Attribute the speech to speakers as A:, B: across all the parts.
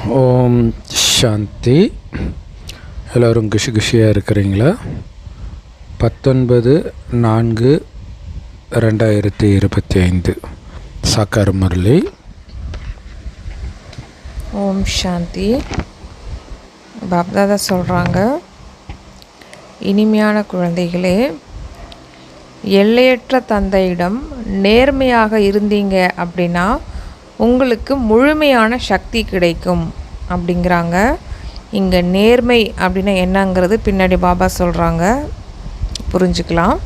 A: ஓம் சாந்தி. எல்லோரும் குஷியாக இருக்கிறீங்களா? 19/4/2025 சாக்கார முரளி.
B: ஓம் சாந்தி. பாப்தாதா சொல்கிறாங்க, இனிமையான குழந்தைகளே, எல்லையற்ற தந்தையிடம் நேர்மையாக இருந்தீங்க அப்படின்னா உங்களுக்கு முழுமையான சக்தி கிடைக்கும் அப்படிங்கிறாங்க. இங்கே நேர்மை அப்படின்னா என்னங்கிறது பின்னாடி பாபா சொல்கிறாங்க, புரிஞ்சுக்கலாம்.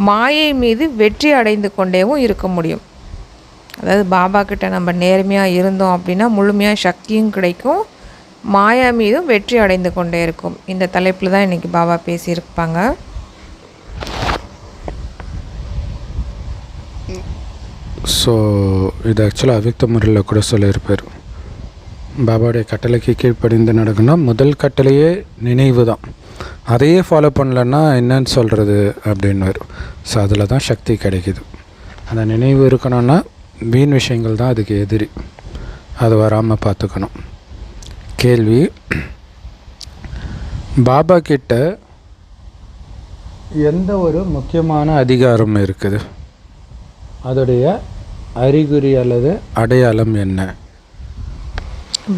B: மாயை மீது வெற்றி அடைந்து கொண்டேவும் இருக்க முடியும். அதாவது பாபா கிட்ட நம்ம நேர்மையாக இருந்தோம் அப்படின்னா முழுமையாக சக்தியும் கிடைக்கும், மாயா மீதும் வெற்றி அடைந்து கொண்டே இருக்கும். இந்த தலைப்பில் தான் இன்றைக்கி பாபா பேசியிருப்பாங்க.
A: ஸோ இது ஆக்சுவலாக அவ்யக்த முறையில் கூட சொல்லியிருப்பார். பாபாவுடைய கட்டளைக்கு கீழ்ப்படிந்து நடக்கணும். முதல் கட்டளையே நினைவு தான். அதையே ஃபாலோ பண்ணலன்னா என்னன்னு சொல்கிறது அப்படின்னு வரும். ஸோ அதில் தான் சக்தி கிடைக்கிது. அந்த நினைவு இருக்கணும்னா வீண் விஷயங்கள் தான் அதுக்கு எதிரி, அது வராமல் பார்த்துக்கணும். கேள்வி, பாபா கிட்ட எந்த ஒரு முக்கியமான அதிகாரம் இருக்குது? அதோடைய அறிகுறி அல்லது அடையாளம் என்ன?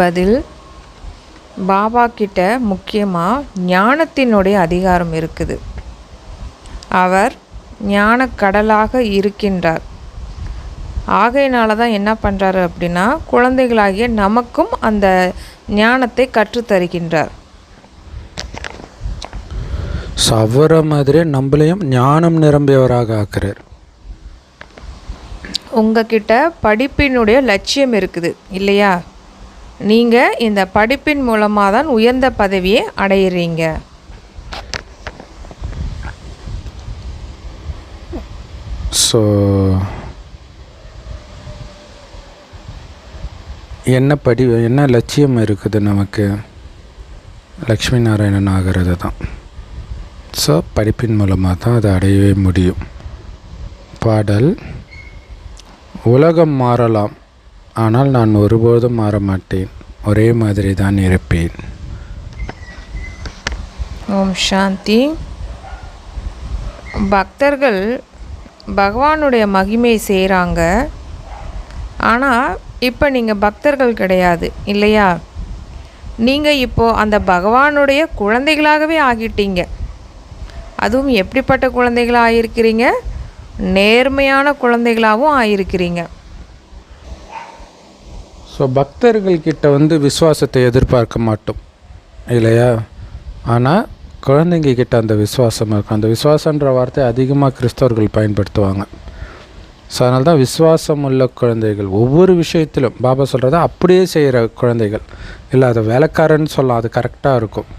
B: பதில், பாபா கிட்ட முக்கியமாக ஞானத்தினுடைய அதிகாரம் இருக்குது. அவர் ஞானக்கடலாக இருக்கின்றார். ஆகையினால தான் என்ன பண்ணுறாரு அப்படின்னா, குழந்தைகளாகிய நமக்கும் அந்த ஞானத்தை கற்றுத்தருகின்றார்.
A: அவரை மாதிரியே நம்மளையும் ஞானம் நிரம்பியவராக ஆக்குறார்.
B: உங்ககிட்ட படிப்பினுடைய லட்சியம் இருக்குது இல்லையா? நீங்கள் இந்த படிப்பின் மூலமாக தான் உயர்ந்த பதவியை அடையிறீங்க.
A: ஸோ என்ன லட்சியம் இருக்குது நமக்கு? லக்ஷ்மி நாராயணன் ஆகிறது தான். ஸோ படிப்பின் மூலமாக தான் அதை அடையவே முடியும். பாடல், உலகம் மாறலாம், ஆனால் நான் ஒருபோதும் மாற மாட்டேன், ஒரே மாதிரி தான் இருப்பேன்.
B: ஓம் சாந்தி. பக்தர்கள் பகவானுடைய மகிமை செய்கிறாங்க. ஆனால் இப்போ நீங்கள் பக்தர்கள் கிடையாது இல்லையா? நீங்கள் இப்போது அந்த பகவானுடைய குழந்தைகளாகவே ஆகிட்டீங்க. அதுவும் எப்படிப்பட்ட குழந்தைகளாக ஆகியிருக்கிறீங்க? நேர்மையான குழந்தைகளாகவும் ஆகியிருக்கிறீங்க.
A: ஸோ பக்தர்கள்கிட்ட விசுவாசத்தை எதிர்பார்க்க மாட்டோம் இல்லையா? ஆனால் குழந்தைங்க கிட்ட அந்த விசுவாசம் இருக்கும். அந்த விசுவாசன்ற வார்த்தை அதிகமாக கிறிஸ்தவர்கள் பயன்படுத்துவாங்க. ஸோ அதனால தான் விசுவாசம் உள்ள குழந்தைகள் ஒவ்வொரு விஷயத்திலும் பாபா சொல்கிறத அப்படியே செய்கிற குழந்தைகள் இல்லை. அதை வேலைக்காரன்னு சொல்லலாம், அது கரெக்டாக இருக்கும்.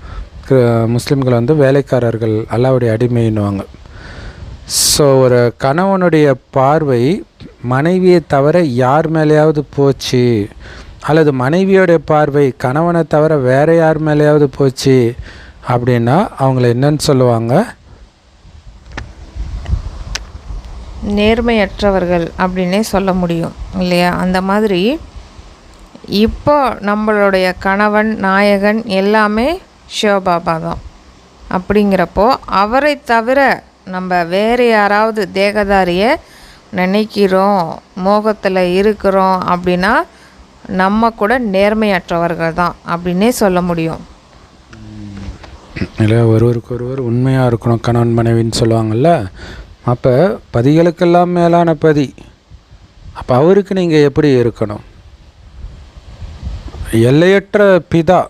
A: முஸ்லீம்கள் வேலைக்காரர்கள், அல்லாவுடைய அடிமைன்னுவாங்க. ஸோ ஒரு கணவனுடைய பார்வை மனைவியை தவிர யார் மேலேயாவது போச்சு, அல்லது மனைவியோடைய பார்வை கணவனை தவிர வேறு யார் மேலேயாவது போச்சு அப்படின்னா அவங்கள என்னன்னு சொல்லுவாங்க?
B: நேர்மையற்றவர்கள் அப்படின்னே சொல்ல முடியும் இல்லையா? அந்த மாதிரி இப்போ நம்மளுடைய கணவன், நாயகன் எல்லாமே சிவபாபா தான். அப்படிங்கிறப்போ அவரை தவிர நம்ம வேறு யாராவது தேகதாரியை நினைக்கிறோம், மோகத்தில் இருக்கிறோம் அப்படின்னா நம்ம கூட நேர்மையற்றவர்கள் தான் அப்படின்னே சொல்ல முடியும்.
A: இல்லை, ஒருவருக்கு உண்மையாக இருக்கணும் கணவன் மனைவின்னு சொல்லுவாங்கள்ல. அப்போ பதிகளுக்கெல்லாம் மேலான பதி, அப்போ அவருக்கு நீங்கள் எப்படி இருக்கணும்? எல்லையற்ற பிதா,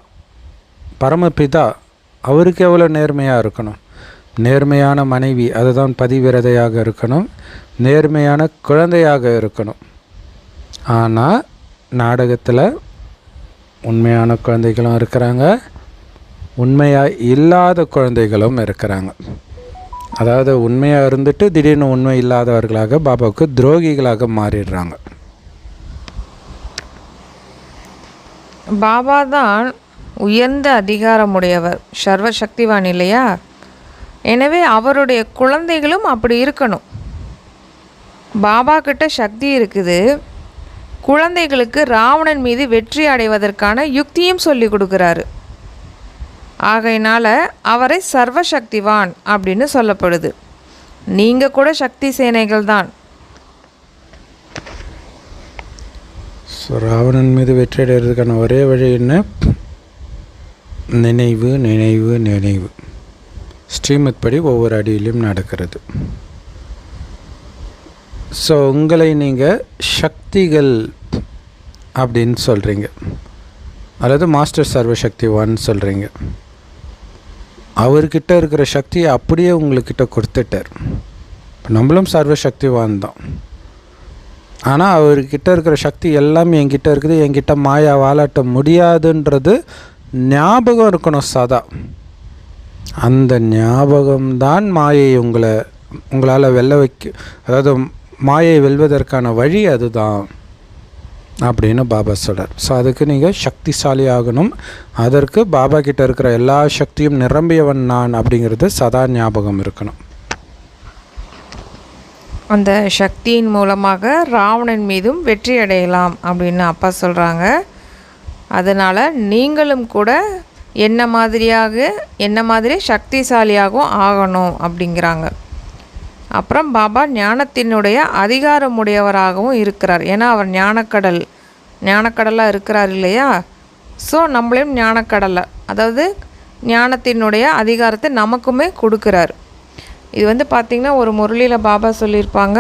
A: பரமபிதா, அவருக்கு எவ்வளோ நேர்மையாக இருக்கணும்? நேர்மையான மனைவி, அதுதான் பதிவிரதையாக இருக்கணும், நேர்மையான குழந்தையாக இருக்கணும். ஆனால் நாடகத்தில் உண்மையான குழந்தைகளும் இருக்கிறாங்க, உண்மையாக இல்லாத குழந்தைகளும் இருக்கிறாங்க. அதாவது உண்மையாக இருந்துட்டு திடீர்னு உண்மை இல்லாதவர்களாக பாபாவுக்கு துரோகிகளாக மாறிடுறாங்க.
B: பாபா தான் உயர்ந்த அதிகாரமுடையவர், சர்வசக்திவான் இல்லையா? எனவே அவருடைய குழந்தைகளும் அப்படி இருக்கணும். பாபா கிட்ட சக்தி இருக்குது, குழந்தைகளுக்கு ராவணன் மீது வெற்றி அடைவதற்கான யுக்தியும் சொல்லி கொடுக்குறாரு. ஆகையினால் அவரை சர்வசக்திவான் அப்படின்னு சொல்லப்படுது. நீங்கள் கூட சக்தி சேனைகள் தான்.
A: ஸோ ராவணன் மீது வெற்றி அடைகிறதுக்கான ஒரே வழி என்ன? நினைவு நினைவு நினைவு. ஸ்ரீமத் படி ஒவ்வொரு அடியிலும் நடக்கிறது. ஸோ உங்களை நீங்கள் சக்திகள் அப்படின்னு சொல்கிறீங்க, அல்லது மாஸ்டர் சர்வசக்திவான்னு சொல்கிறீங்க. அவர்கிட்ட இருக்கிற சக்தியை அப்படியே உங்கள்கிட்ட கொடுத்துட்டார். நம்மளும் சர்வசக்திவான் தான். ஆனால் அவர்கிட்ட இருக்கிற சக்தி எல்லாமே என்கிட்ட இருக்குது, என்கிட்ட மாயா வாலாட்ட முடியாதுன்றது ஞாபகம் இருக்கணும் சதா. அந்த ஞாபகம்தான் மாயை உங்களால் வெல்ல வைக்க, அதாவது மாயை வெல்வதற்கான வழி அதுதான் அப்படின்னு பாபா சொல்கிறார். ஸோ அதுக்கு நீங்கள் சக்திசாலி ஆகணும். அதற்கு பாபா கிட்ட இருக்கிற எல்லா சக்தியும் நிரம்பியவன் நான் அப்படிங்கிறது சதா ஞாபகம் இருக்கணும்.
B: அந்த சக்தியின் மூலமாக ராவணன் மீதும் வெற்றி அடையலாம் அப்படின்னு அப்பா சொல்கிறாங்க. அதனால் நீங்களும் கூட என்ன மாதிரி சக்திசாலியாகவும் ஆகணும் அப்படிங்கிறாங்க. அப்புறம் பாபா ஞானத்தினுடைய அதிகாரமுடையவராகவும் இருக்கிறார். ஏன்னா அவர் ஞானக்கடலாக இருக்கிறார் இல்லையா? ஸோ நம்மளையும் ஞானக்கடலை, அதாவது ஞானத்தினுடைய அதிகாரத்தை நமக்குமே கொடுக்குறார். இது பார்த்திங்கன்னா ஒரு முரளியில் பாபா சொல்லியிருப்பாங்க,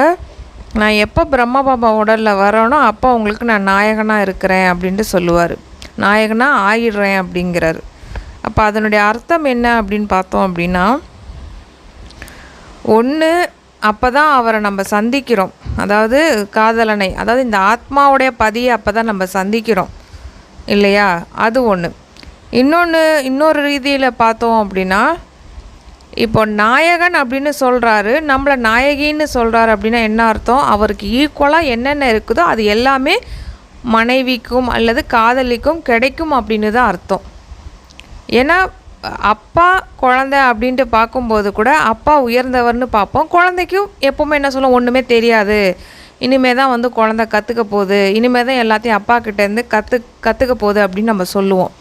B: நான் எப்போ பிரம்ம பாபா உடலில் வரேனோ அப்போ உங்களுக்கு நான் நாயகனாக இருக்கிறேன் அப்படின்ட்டு சொல்லுவார். நாயகனாக ஆகிடுறேன் அப்படிங்கிறாரு. அப்போ அதனுடைய அர்த்தம் என்ன அப்படின்னு பார்த்தோம் அப்படின்னா, ஒன்று அப்போ தான் அவரை நம்ம சந்திக்கிறோம், அதாவது காதலனை, அதாவது இந்த ஆத்மாவுடைய பதியை அப்போ தான் நம்ம சந்திக்கிறோம் இல்லையா? அது ஒன்று. இன்னொரு ரீதியில் பார்த்தோம் அப்படின்னா, இப்போ நாயகன் அப்படின்னு சொல்கிறாரு, நம்மளை நாயகின்னு சொல்கிறாரு அப்படின்னா என்ன அர்த்தம்? அவருக்கு ஈக்குவலாக என்னென்ன இருக்குதோ அது எல்லாமே மனைவிக்கும் அல்லது காதலிக்கும் கிடைக்கும் அப்படின்னு தான் அர்த்தம். ஏன்னா அப்பா குழந்தை அப்படின்ட்டு பார்க்கும்போது கூட அப்பா உயர்ந்தவர்னு பார்ப்போம். குழந்தைக்கும் எப்போவுமே என்ன சொல்லுவோம், ஒன்றுமே தெரியாது, இனிமேல் தான் குழந்தை கற்றுக்க போகுது, இனிமேல் தான் எல்லாத்தையும் அப்பா கிட்டேருந்து கற்றுக்க போகுது அப்படின்னு நம்ம சொல்லுவோம்.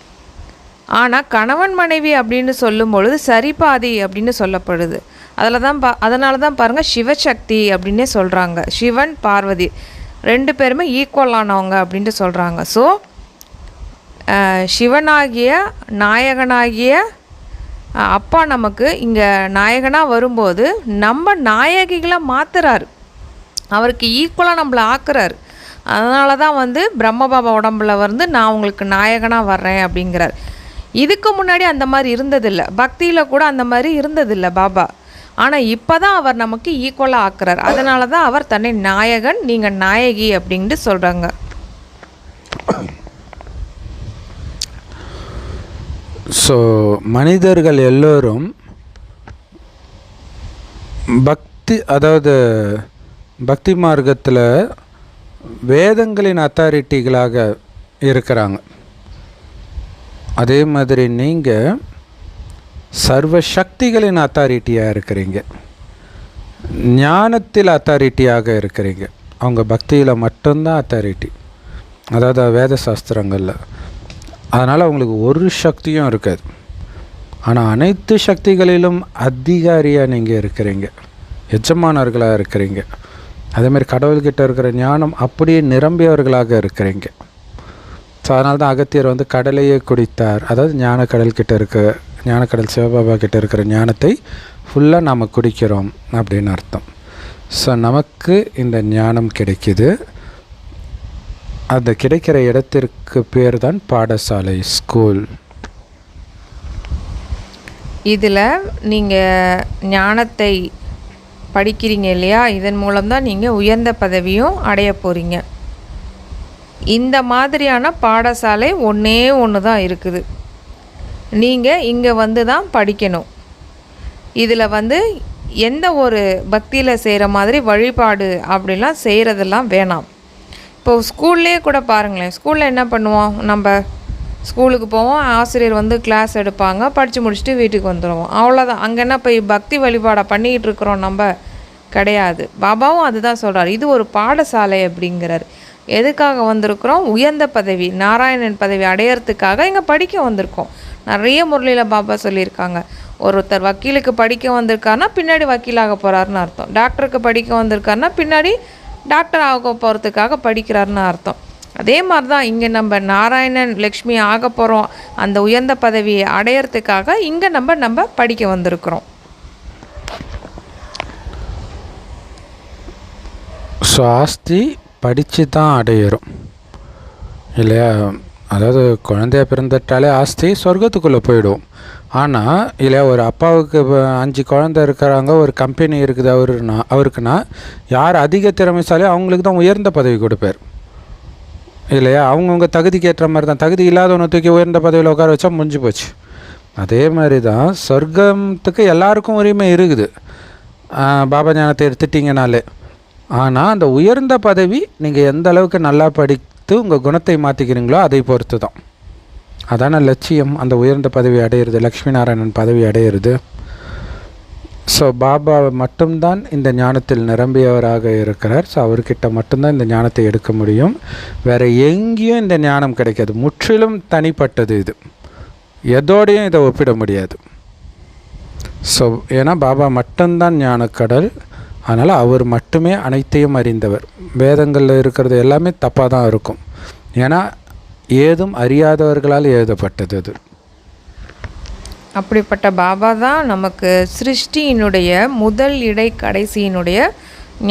B: ஆனால் கணவன் மனைவி அப்படின்னு சொல்லும் பொழுது சரிபாதி அப்படின்னு சொல்லப்படுது. அதனால தான் பாருங்கள் சிவசக்தி அப்படின்னே சொல்கிறாங்க. சிவன் பார்வதி 2 பேருமே ஈக்குவலானவங்க அப்படின்ட்டு சொல்கிறாங்க. ஸோ சிவனாகிய நாயகனாகிய அப்பா நமக்கு இங்கே நாயகனாக வரும்போது நம்ம நாயகிகளை மாற்றுறாரு, அவருக்கு ஈக்குவலாக நம்மளை ஆக்குறாரு. அதனால தான் பிரம்மபாபா உடம்புல நான் உங்களுக்கு நாயகனாக வர்றேன் அப்படிங்கிறார். இதுக்கு முன்னாடி அந்த மாதிரி இருந்ததில்லை, பக்தியில் கூட அந்த மாதிரி இருந்ததில்லை பாபா. ஆனால் இப்போ தான் அவர் நமக்கு ஈக்குவலாக ஆக்குறார். அதனால தான் அவர் தன்னை நாயகன், நீங்கள் நாயகி அப்படின்ட்டு சொல்கிறாங்க.
A: ஸோ மனிதர்கள் எல்லோரும் பக்தி மார்க்கத்தில் வேதங்களின் அத்தாரிட்டிகளாக இருக்கிறாங்க. அதே மாதிரி நீங்கள் சர்வசக்திகளின் அத்தாரிட்டியாக இருக்கிறீங்க, ஞானத்தில் அத்தாரிட்டியாக இருக்கிறீங்க. அவங்க பக்தியில் மட்டும்தான் அத்தாரிட்டி, அதாவது வேத சாஸ்திரங்களில். அதனால் அவங்களுக்கு ஒரு சக்தியும் இருக்காது. ஆனால் அனைத்து சக்திகளிலும் அதிகாரியாக நீங்கள் இருக்கிறீங்க, எஜமானர்களாக இருக்கிறீங்க. அதேமாதிரி கடவுள்கிட்ட இருக்கிற ஞானம் அப்படியே நிரம்பியவர்களாக இருக்கிறீங்க. ஸோ அதனால தான் அகத்தியர் கடலையே குடித்தார். அதாவது ஞானக்கடல் சிவபாபா கிட்ட இருக்கிற ஞானத்தை ஃபுல்லாக நாம் குடிக்கிறோம் அப்படின்னு அர்த்தம். ஸோ நமக்கு இந்த ஞானம் கிடைக்கிது. அந்த கிடைக்கிற இடத்திற்கு பேர் தான் பாடசாலை, ஸ்கூல்.
B: இதில் நீங்கள் ஞானத்தை படிக்கிறீங்க இல்லையா? இதன் மூலம்தான் நீங்கள் உயர்ந்த பதவியும் அடைய போகிறீங்க. இந்த மாதிரியான பாடசாலை ஒன்று தான் இருக்குது. நீங்கள் இங்கே தான் படிக்கணும். இதில் எந்த ஒரு பக்தியில் செய்கிற மாதிரி வழிபாடு அப்படிலாம் செய்கிறதெல்லாம் வேணாம். இப்போது ஸ்கூல்லேயே கூட பாருங்களேன், ஸ்கூலில் என்ன பண்ணுவோம், நம்ம ஸ்கூலுக்கு போவோம், ஆசிரியர் கிளாஸ் எடுப்பாங்க, படித்து முடிச்சுட்டு வீட்டுக்கு வந்துடுவோம், அவ்வளோதான். அங்கே என்ன போய் பக்தி வழிபாடை பண்ணிக்கிட்டு இருக்கிறோம்? நம்ம கிடையாது. பாபாவும் அதுதான் சொல்கிறார், இது ஒரு பாடசாலை அப்படிங்கிறார். எதுக்காக வந்திருக்கிறோம்? உயர்ந்த பதவி, நாராயணன் பதவி அடையிறதுக்காக இங்கே படிக்க வந்திருக்கோம். நிறைய முரளியில் பாபா சொல்லியிருக்காங்க. ஒருத்தர் வக்கீலுக்கு படிக்க வந்திருக்காருன்னா பின்னாடி வக்கீலாக போகிறாருன்னு அர்த்தம். டாக்டருக்கு படிக்க வந்திருக்காருன்னா பின்னாடி டாக்டர் ஆக போகிறதுக்காக படிக்கிறாருன்னு அர்த்தம். அதே மாதிரி தான் இங்கே நம்ம நாராயணன் லக்ஷ்மி ஆக போகிறோம், அந்த உயர்ந்த பதவியை அடையிறதுக்காக இங்கே நம்ம படிக்க வந்திருக்கிறோம்.
A: ஸோ ஆஸ்தி படித்து தான் அடையிறோம் இல்லையா? அதாவது குழந்தைய பிறந்துட்டாலே ஆஸ்தி சொர்க்கத்துக்குள்ளே போயிடும். ஆனால் இல்லையா, ஒரு அப்பாவுக்கு 5 குழந்தை இருக்கிறாங்க, ஒரு கம்பெனி இருக்குது அவருக்குன்னா யார் அதிக திறமைசாலியோ அவங்களுக்கு தான் உயர்ந்த பதவி கொடுப்பார் இல்லையா? அவங்கவுங்க தகுதிக்கு ஏற்ற மாதிரி தான். தகுதி இல்லாதவனை தூக்கி உயர்ந்த பதவியில் உட்கார வச்சா முடிஞ்சு போச்சு. அதே மாதிரி தான் சொர்க்கத்துக்கு எல்லாருக்கும் உரிமை இருக்குது பாபா ஞானத்தை எடுத்துட்டிங்கனாலே. ஆனால் அந்த உயர்ந்த பதவி நீங்கள் எந்த அளவுக்கு நல்லா படித்து உங்கள் குணத்தை மாற்றிக்கிறீங்களோ அதை பொறுத்து தான். அதான லட்சியம், அந்த உயர்ந்த பதவி அடையிறது, லக்ஷ்மி நாராயணன் பதவி அடையிறது. ஸோ பாபா மட்டும்தான் இந்த ஞானத்தில் நிரம்பியவராக இருக்கிறார். ஸோ அவர்கிட்ட மட்டும்தான் இந்த ஞானத்தை எடுக்க முடியும். வேறு எங்கேயும் இந்த ஞானம் கிடைக்காது. முற்றிலும் தனிப்பட்டது இது. எதோடையும் இதை ஒப்பிட முடியாது. ஸோ ஏன்னா பாபா மட்டும்தான் ஞானக்கடல். அதனால் அவர் மட்டுமே அனைத்தையும் அறிந்தவர். வேதங்களில் இருக்கிறது எல்லாமே தப்பாக தான் இருக்கும். ஏன்னா ஏதும் அறியாதவர்களால் எழுதப்பட்டது அது.
B: அப்படிப்பட்ட பாபா தான் நமக்கு சிருஷ்டியினுடைய முதல் இடை கடைசியினுடைய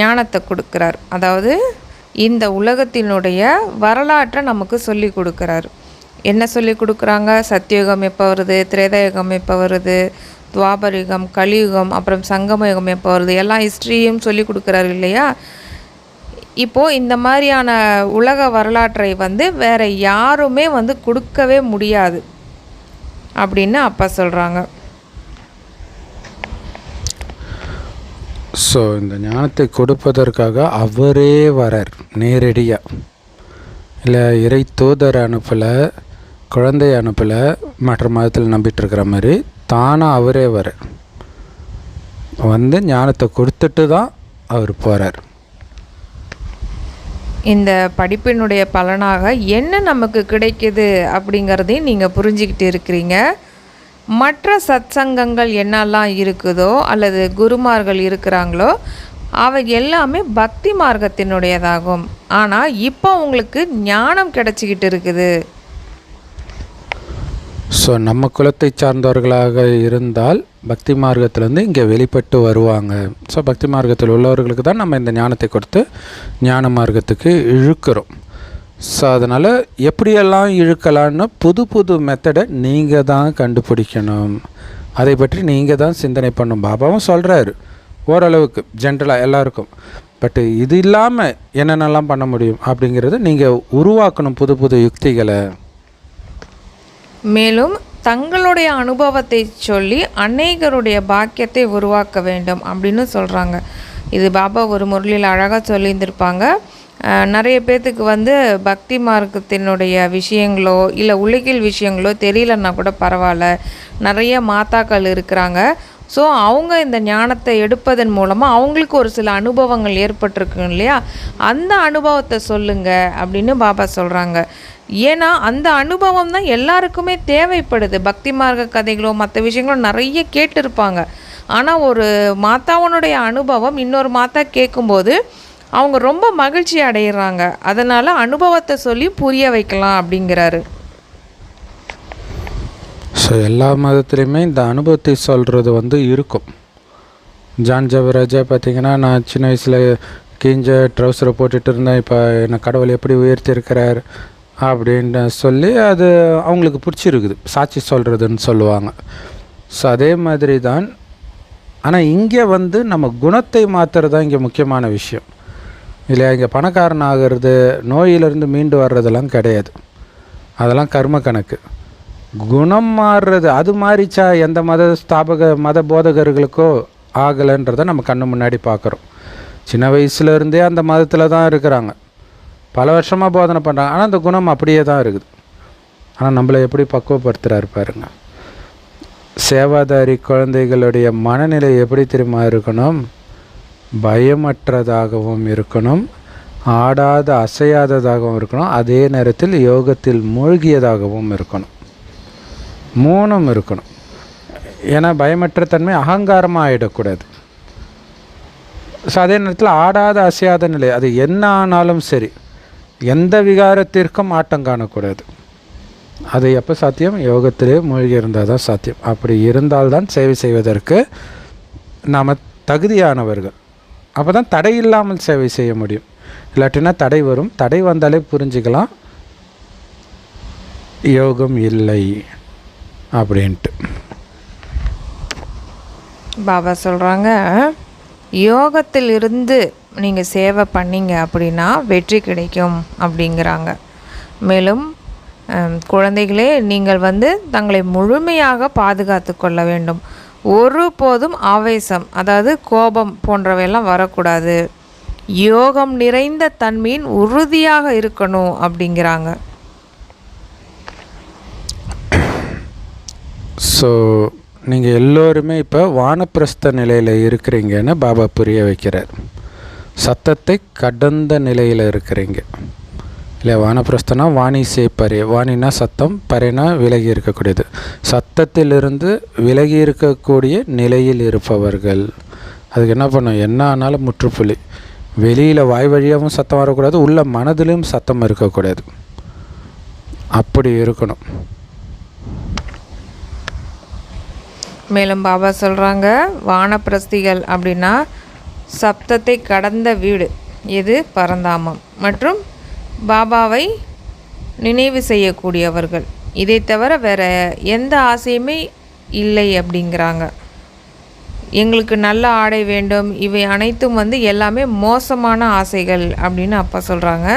B: ஞானத்தை கொடுக்குறார். அதாவது இந்த உலகத்தினுடைய வரலாற்றை நமக்கு சொல்லி கொடுக்குறாரு. என்ன சொல்லி கொடுக்குறாங்க? சத்தியுகம் எப்போ வருது, திரேதாயுகம் எப்போ வருது, துவாபரயுகம், கலியுகம், அப்புறம் சங்கமயுகம் எப்போ வருது, எல்லா ஹிஸ்ட்ரியும் சொல்லி கொடுக்குறாரு இல்லையா? இப்போது இந்த மாதிரியான உலக வரலாற்றை வேறு யாருமே கொடுக்கவே முடியாது அப்படின்னு அப்பா சொல்கிறாங்க.
A: ஸோ இந்த ஞானத்தை கொடுப்பதற்காக அவரே வரார் நேரடியாக. இல்லை இறை தூதர் அனுப்பலை, குழந்தை அனுப்பலை, மற்ற மதத்தில் நம்பிட்டுருக்கிற மாதிரி தானாக அவரே வரார். ஞானத்தை கொடுத்துட்டு தான் அவர் போகிறார்.
B: இந்த படிப்பினுடைய பலனாக என்ன நமக்கு கிடைக்கிது அப்படிங்கிறதையும் நீங்கள் புரிஞ்சுக்கிட்டு இருக்கிறீங்க. மற்ற சத்சங்கங்கள் என்னெல்லாம் இருக்குதோ அல்லது குருமார்கள் இருக்கிறாங்களோ அவை எல்லாமே பக்தி மார்க்கத்தினுடையதாகும். ஆனால் இப்போ உங்களுக்கு ஞானம் கிடச்சிக்கிட்டு இருக்குது.
A: ஸோ நம்ம குலத்தை சார்ந்தவர்களாக இருந்தால் பக்தி மார்க்கத்திலேருந்து இங்கே வெளிப்பட்டு வருவாங்க. ஸோ பக்தி மார்க்கத்தில் உள்ளவர்களுக்கு தான் நம்ம இந்த ஞானத்தை கொடுத்து ஞான மார்க்கத்துக்கு இழுக்கிறோம். ஸோ அதனால் எப்படியெல்லாம் இழுக்கலான்னு புது புது மெத்தடை நீங்கள் தான் கண்டுபிடிக்கணும். அதை பற்றி நீங்கள் தான் சிந்தனை பண்ணணும். பாபாவும் சொல்கிறாரு ஓரளவுக்கு ஜென்ரலாக எல்லாருக்கும். பட்டு இது இல்லாமல் என்னென்னலாம் பண்ண முடியும் அப்படிங்கிறது நீங்கள் உருவாக்கணும், புது புது யுக்திகளை.
B: மேலும் தங்களுடைய அனுபவத்தை சொல்லி அநேகருடைய பாக்கியத்தை உருவாக்க வேண்டும் அப்படின்னு சொல்கிறாங்க. இது பாபா ஒரு முரளியில் அழகாக சொல்லியிருந்திருப்பாங்க. நிறைய பேர்த்துக்கு பக்தி மார்க்கத்தினுடைய விஷயங்களோ இல்லை உலகில் விஷயங்களோ தெரியலன்னா கூட பரவாயில்ல, நிறைய மாதாக்கள் இருக்கிறாங்க. ஸோ அவங்க இந்த ஞானத்தை எடுப்பதன் மூலமாக அவங்களுக்கு ஒரு சில அனுபவங்கள் ஏற்பட்டிருக்கு இல்லையா, அந்த அனுபவத்தை சொல்லுங்கள் அப்படின்னு பாபா சொல்கிறாங்க. ஏன்னா அந்த அனுபவம் தான் எல்லாருக்குமே தேவைப்படுது. பக்தி மார்க்க கதைகளோ மற்ற விஷயங்களோ நிறைய கேட்டிருப்பாங்க. ஆனால் ஒரு மாதாவனுடைய அனுபவம் இன்னொரு மாதா கேட்கும்போது அவங்க ரொம்ப மகிழ்ச்சி அடைகிறாங்க. அதனால் அனுபவத்தை சொல்லி புரிய வைக்கலாம் அப்படிங்கிறாரு.
A: ஸோ எல்லா மதத்துலேயுமே இந்த அனுபவத்தை சொல்கிறது இருக்கும். ஜான் ஜவராஜா பார்த்திங்கன்னா, நான் சின்ன வயசில் கிஞ்ச ட்ரௌசரை போட்டுட்டு இருந்தேன், இப்போ என்னை கடவுள் எப்படி உயர்த்தியிருக்கிறார் அப்படின்னு சொல்லி அது அவங்களுக்கு பிடிச்சிருக்குது, சாட்சி சொல்கிறதுன்னு சொல்லுவாங்க. ஸோ அதே மாதிரி தான். ஆனால் இங்கே நம்ம குணத்தை மாற்றுறது தான் இங்கே முக்கியமான விஷயம் இல்லையா? இங்கே பணக்காரன் ஆகிறது, நோயிலிருந்து மீண்டு வர்றதெல்லாம் கிடையாது. அதெல்லாம் கர்ம கணக்கு. குணம் மாறுறது அது மாறிச்சா எந்த மத போதகர்களுக்கோ ஆகலைன்றதை நம்ம கண்ணு முன்னாடி பார்க்குறோம். சின்ன வயசுலேருந்தே அந்த மதத்தில் தான் இருக்கிறாங்க, பல வருஷமாக போதனை பண்ணுறாங்க. ஆனால் அந்த குணம் அப்படியே தான் இருக்குது. ஆனால் நம்மளை எப்படி பக்குவப்படுத்துகிறாரு பாருங்க. சேவாதாரி குழந்தைகளுடைய மனநிலை எப்படி தெரியுமா இருக்கணும்? பயமற்றதாகவும் இருக்கணும், ஆடாத அசையாததாகவும் இருக்கணும், அதே நேரத்தில் யோகத்தில் மூழ்கியதாகவும் இருக்கணும். 3 இருக்கணும். ஏன்னா பயமற்ற தன்மை அகங்காரமாக ஆகிடக்கூடாது. ஸோ அதே நேரத்தில் ஆடாத அசையாத நிலை, அது என்ன ஆனாலும் சரி, எந்த விகாரத்திற்கும் ஆட்டம் காணக்கூடாது. அது எப்போ சாத்தியம்? யோகத்திலே மூழ்கி இருந்தால் தான் சாத்தியம். அப்படி இருந்தால்தான் சேவை செய்வதற்கு நாம் தகுதியானவர்கள். அப்போ தான் தடை இல்லாமல் சேவை செய்ய முடியும். இல்லாட்டினா தடை வரும். தடை வந்தாலே புரிஞ்சுக்கலாம் யோகம் இல்லை அப்படின்ட்டு.
B: பாபா சொல்கிறாங்க, யோகத்தில் இருந்து நீங்கள் சேவை பண்ணீங்க அப்படின்னா வெற்றி கிடைக்கும் அப்படிங்கிறாங்க. மேலும் குழந்தைகளே, நீங்கள் தங்களை முழுமையாக பாதுகாத்து கொள்ள வேண்டும். ஒருபோதும் ஆவேசம், அதாவது கோபம் போன்றவையெல்லாம் வரக்கூடாது. யோகம் நிறைந்த தன்மையின் உறுதியாக இருக்கணும் அப்படிங்கிறாங்க.
A: ஸோ நீங்கள் எல்லோருமே இப்போ வானப்பிரஸ்த நிலையில் இருக்கிறீங்கன்னு பாபா புரிய வைக்கிறார். சத்தத்தை கடந்த நிலையில் இருக்கிறீங்க இல்லை? வானப்பிரஸ்தனா வாணி சே பரே, வாணினா சத்தம், பரேனா விலகி இருக்கக்கூடியது. சத்தத்திலிருந்து விலகி இருக்கக்கூடிய நிலையில் இருப்பவர்கள். அதுக்கு என்ன பண்ணும்? என்ன ஆனாலும் முற்றுப்புள்ளி. வெளியில் வாய் வழியாகவும் சத்தம் வரக்கூடாது, உள்ள மனதிலும் சத்தம் இருக்கக்கூடாது. அப்படி இருக்கணும்.
B: மேலும் பாபா சொல்கிறாங்க, வானப்பிரஸ்திகள் அப்படின்னா சப்தத்தை கடந்த வீடு, இது பரந்தாமம் மற்றும் பாபாவை நினைவு செய்யக்கூடியவர்கள். இதை தவிர வேறு எந்த ஆசையுமே இல்லை அப்படிங்கிறாங்க. எங்களுக்கு நல்ல ஆடை வேண்டும், இவை அனைத்தும் எல்லாமே மோசமான ஆசைகள் அப்படின்னு அப்பா சொல்கிறாங்க.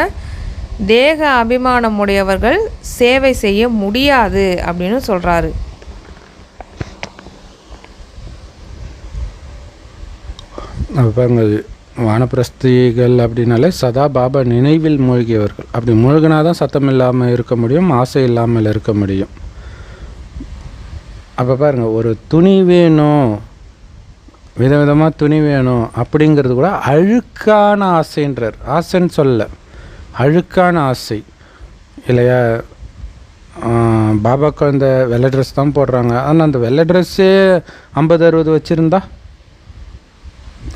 B: தேக அபிமானம் உடையவர்கள் சேவை செய்ய முடியாது அப்படின்னு சொல்கிறாரு.
A: பாருங்க, வானப்பிரஸ்திகள் அப்படின்னாலே சதா பாபா நினைவில் மூழ்கியவர்கள். அப்படி மூழ்கினா தான் சத்தம் இல்லாமல் இருக்க முடியும், ஆசை இல்லாமல் இருக்க முடியும். அப்போ பாருங்கள், ஒரு துணி வேணும், விதவிதமாக துணி வேணும் அப்படிங்கிறது கூட அழுக்கான ஆசைன்றார். ஆசைன்னு சொல்ல, அழுக்கான ஆசை இல்லையா? பாபாவுக்கு அந்த வெள்ளை ட்ரெஸ் தான் போடுறாங்க, ஆனால் அந்த வெள்ளை ட்ரெஸ்ஸே 50-60 வச்சுருந்தா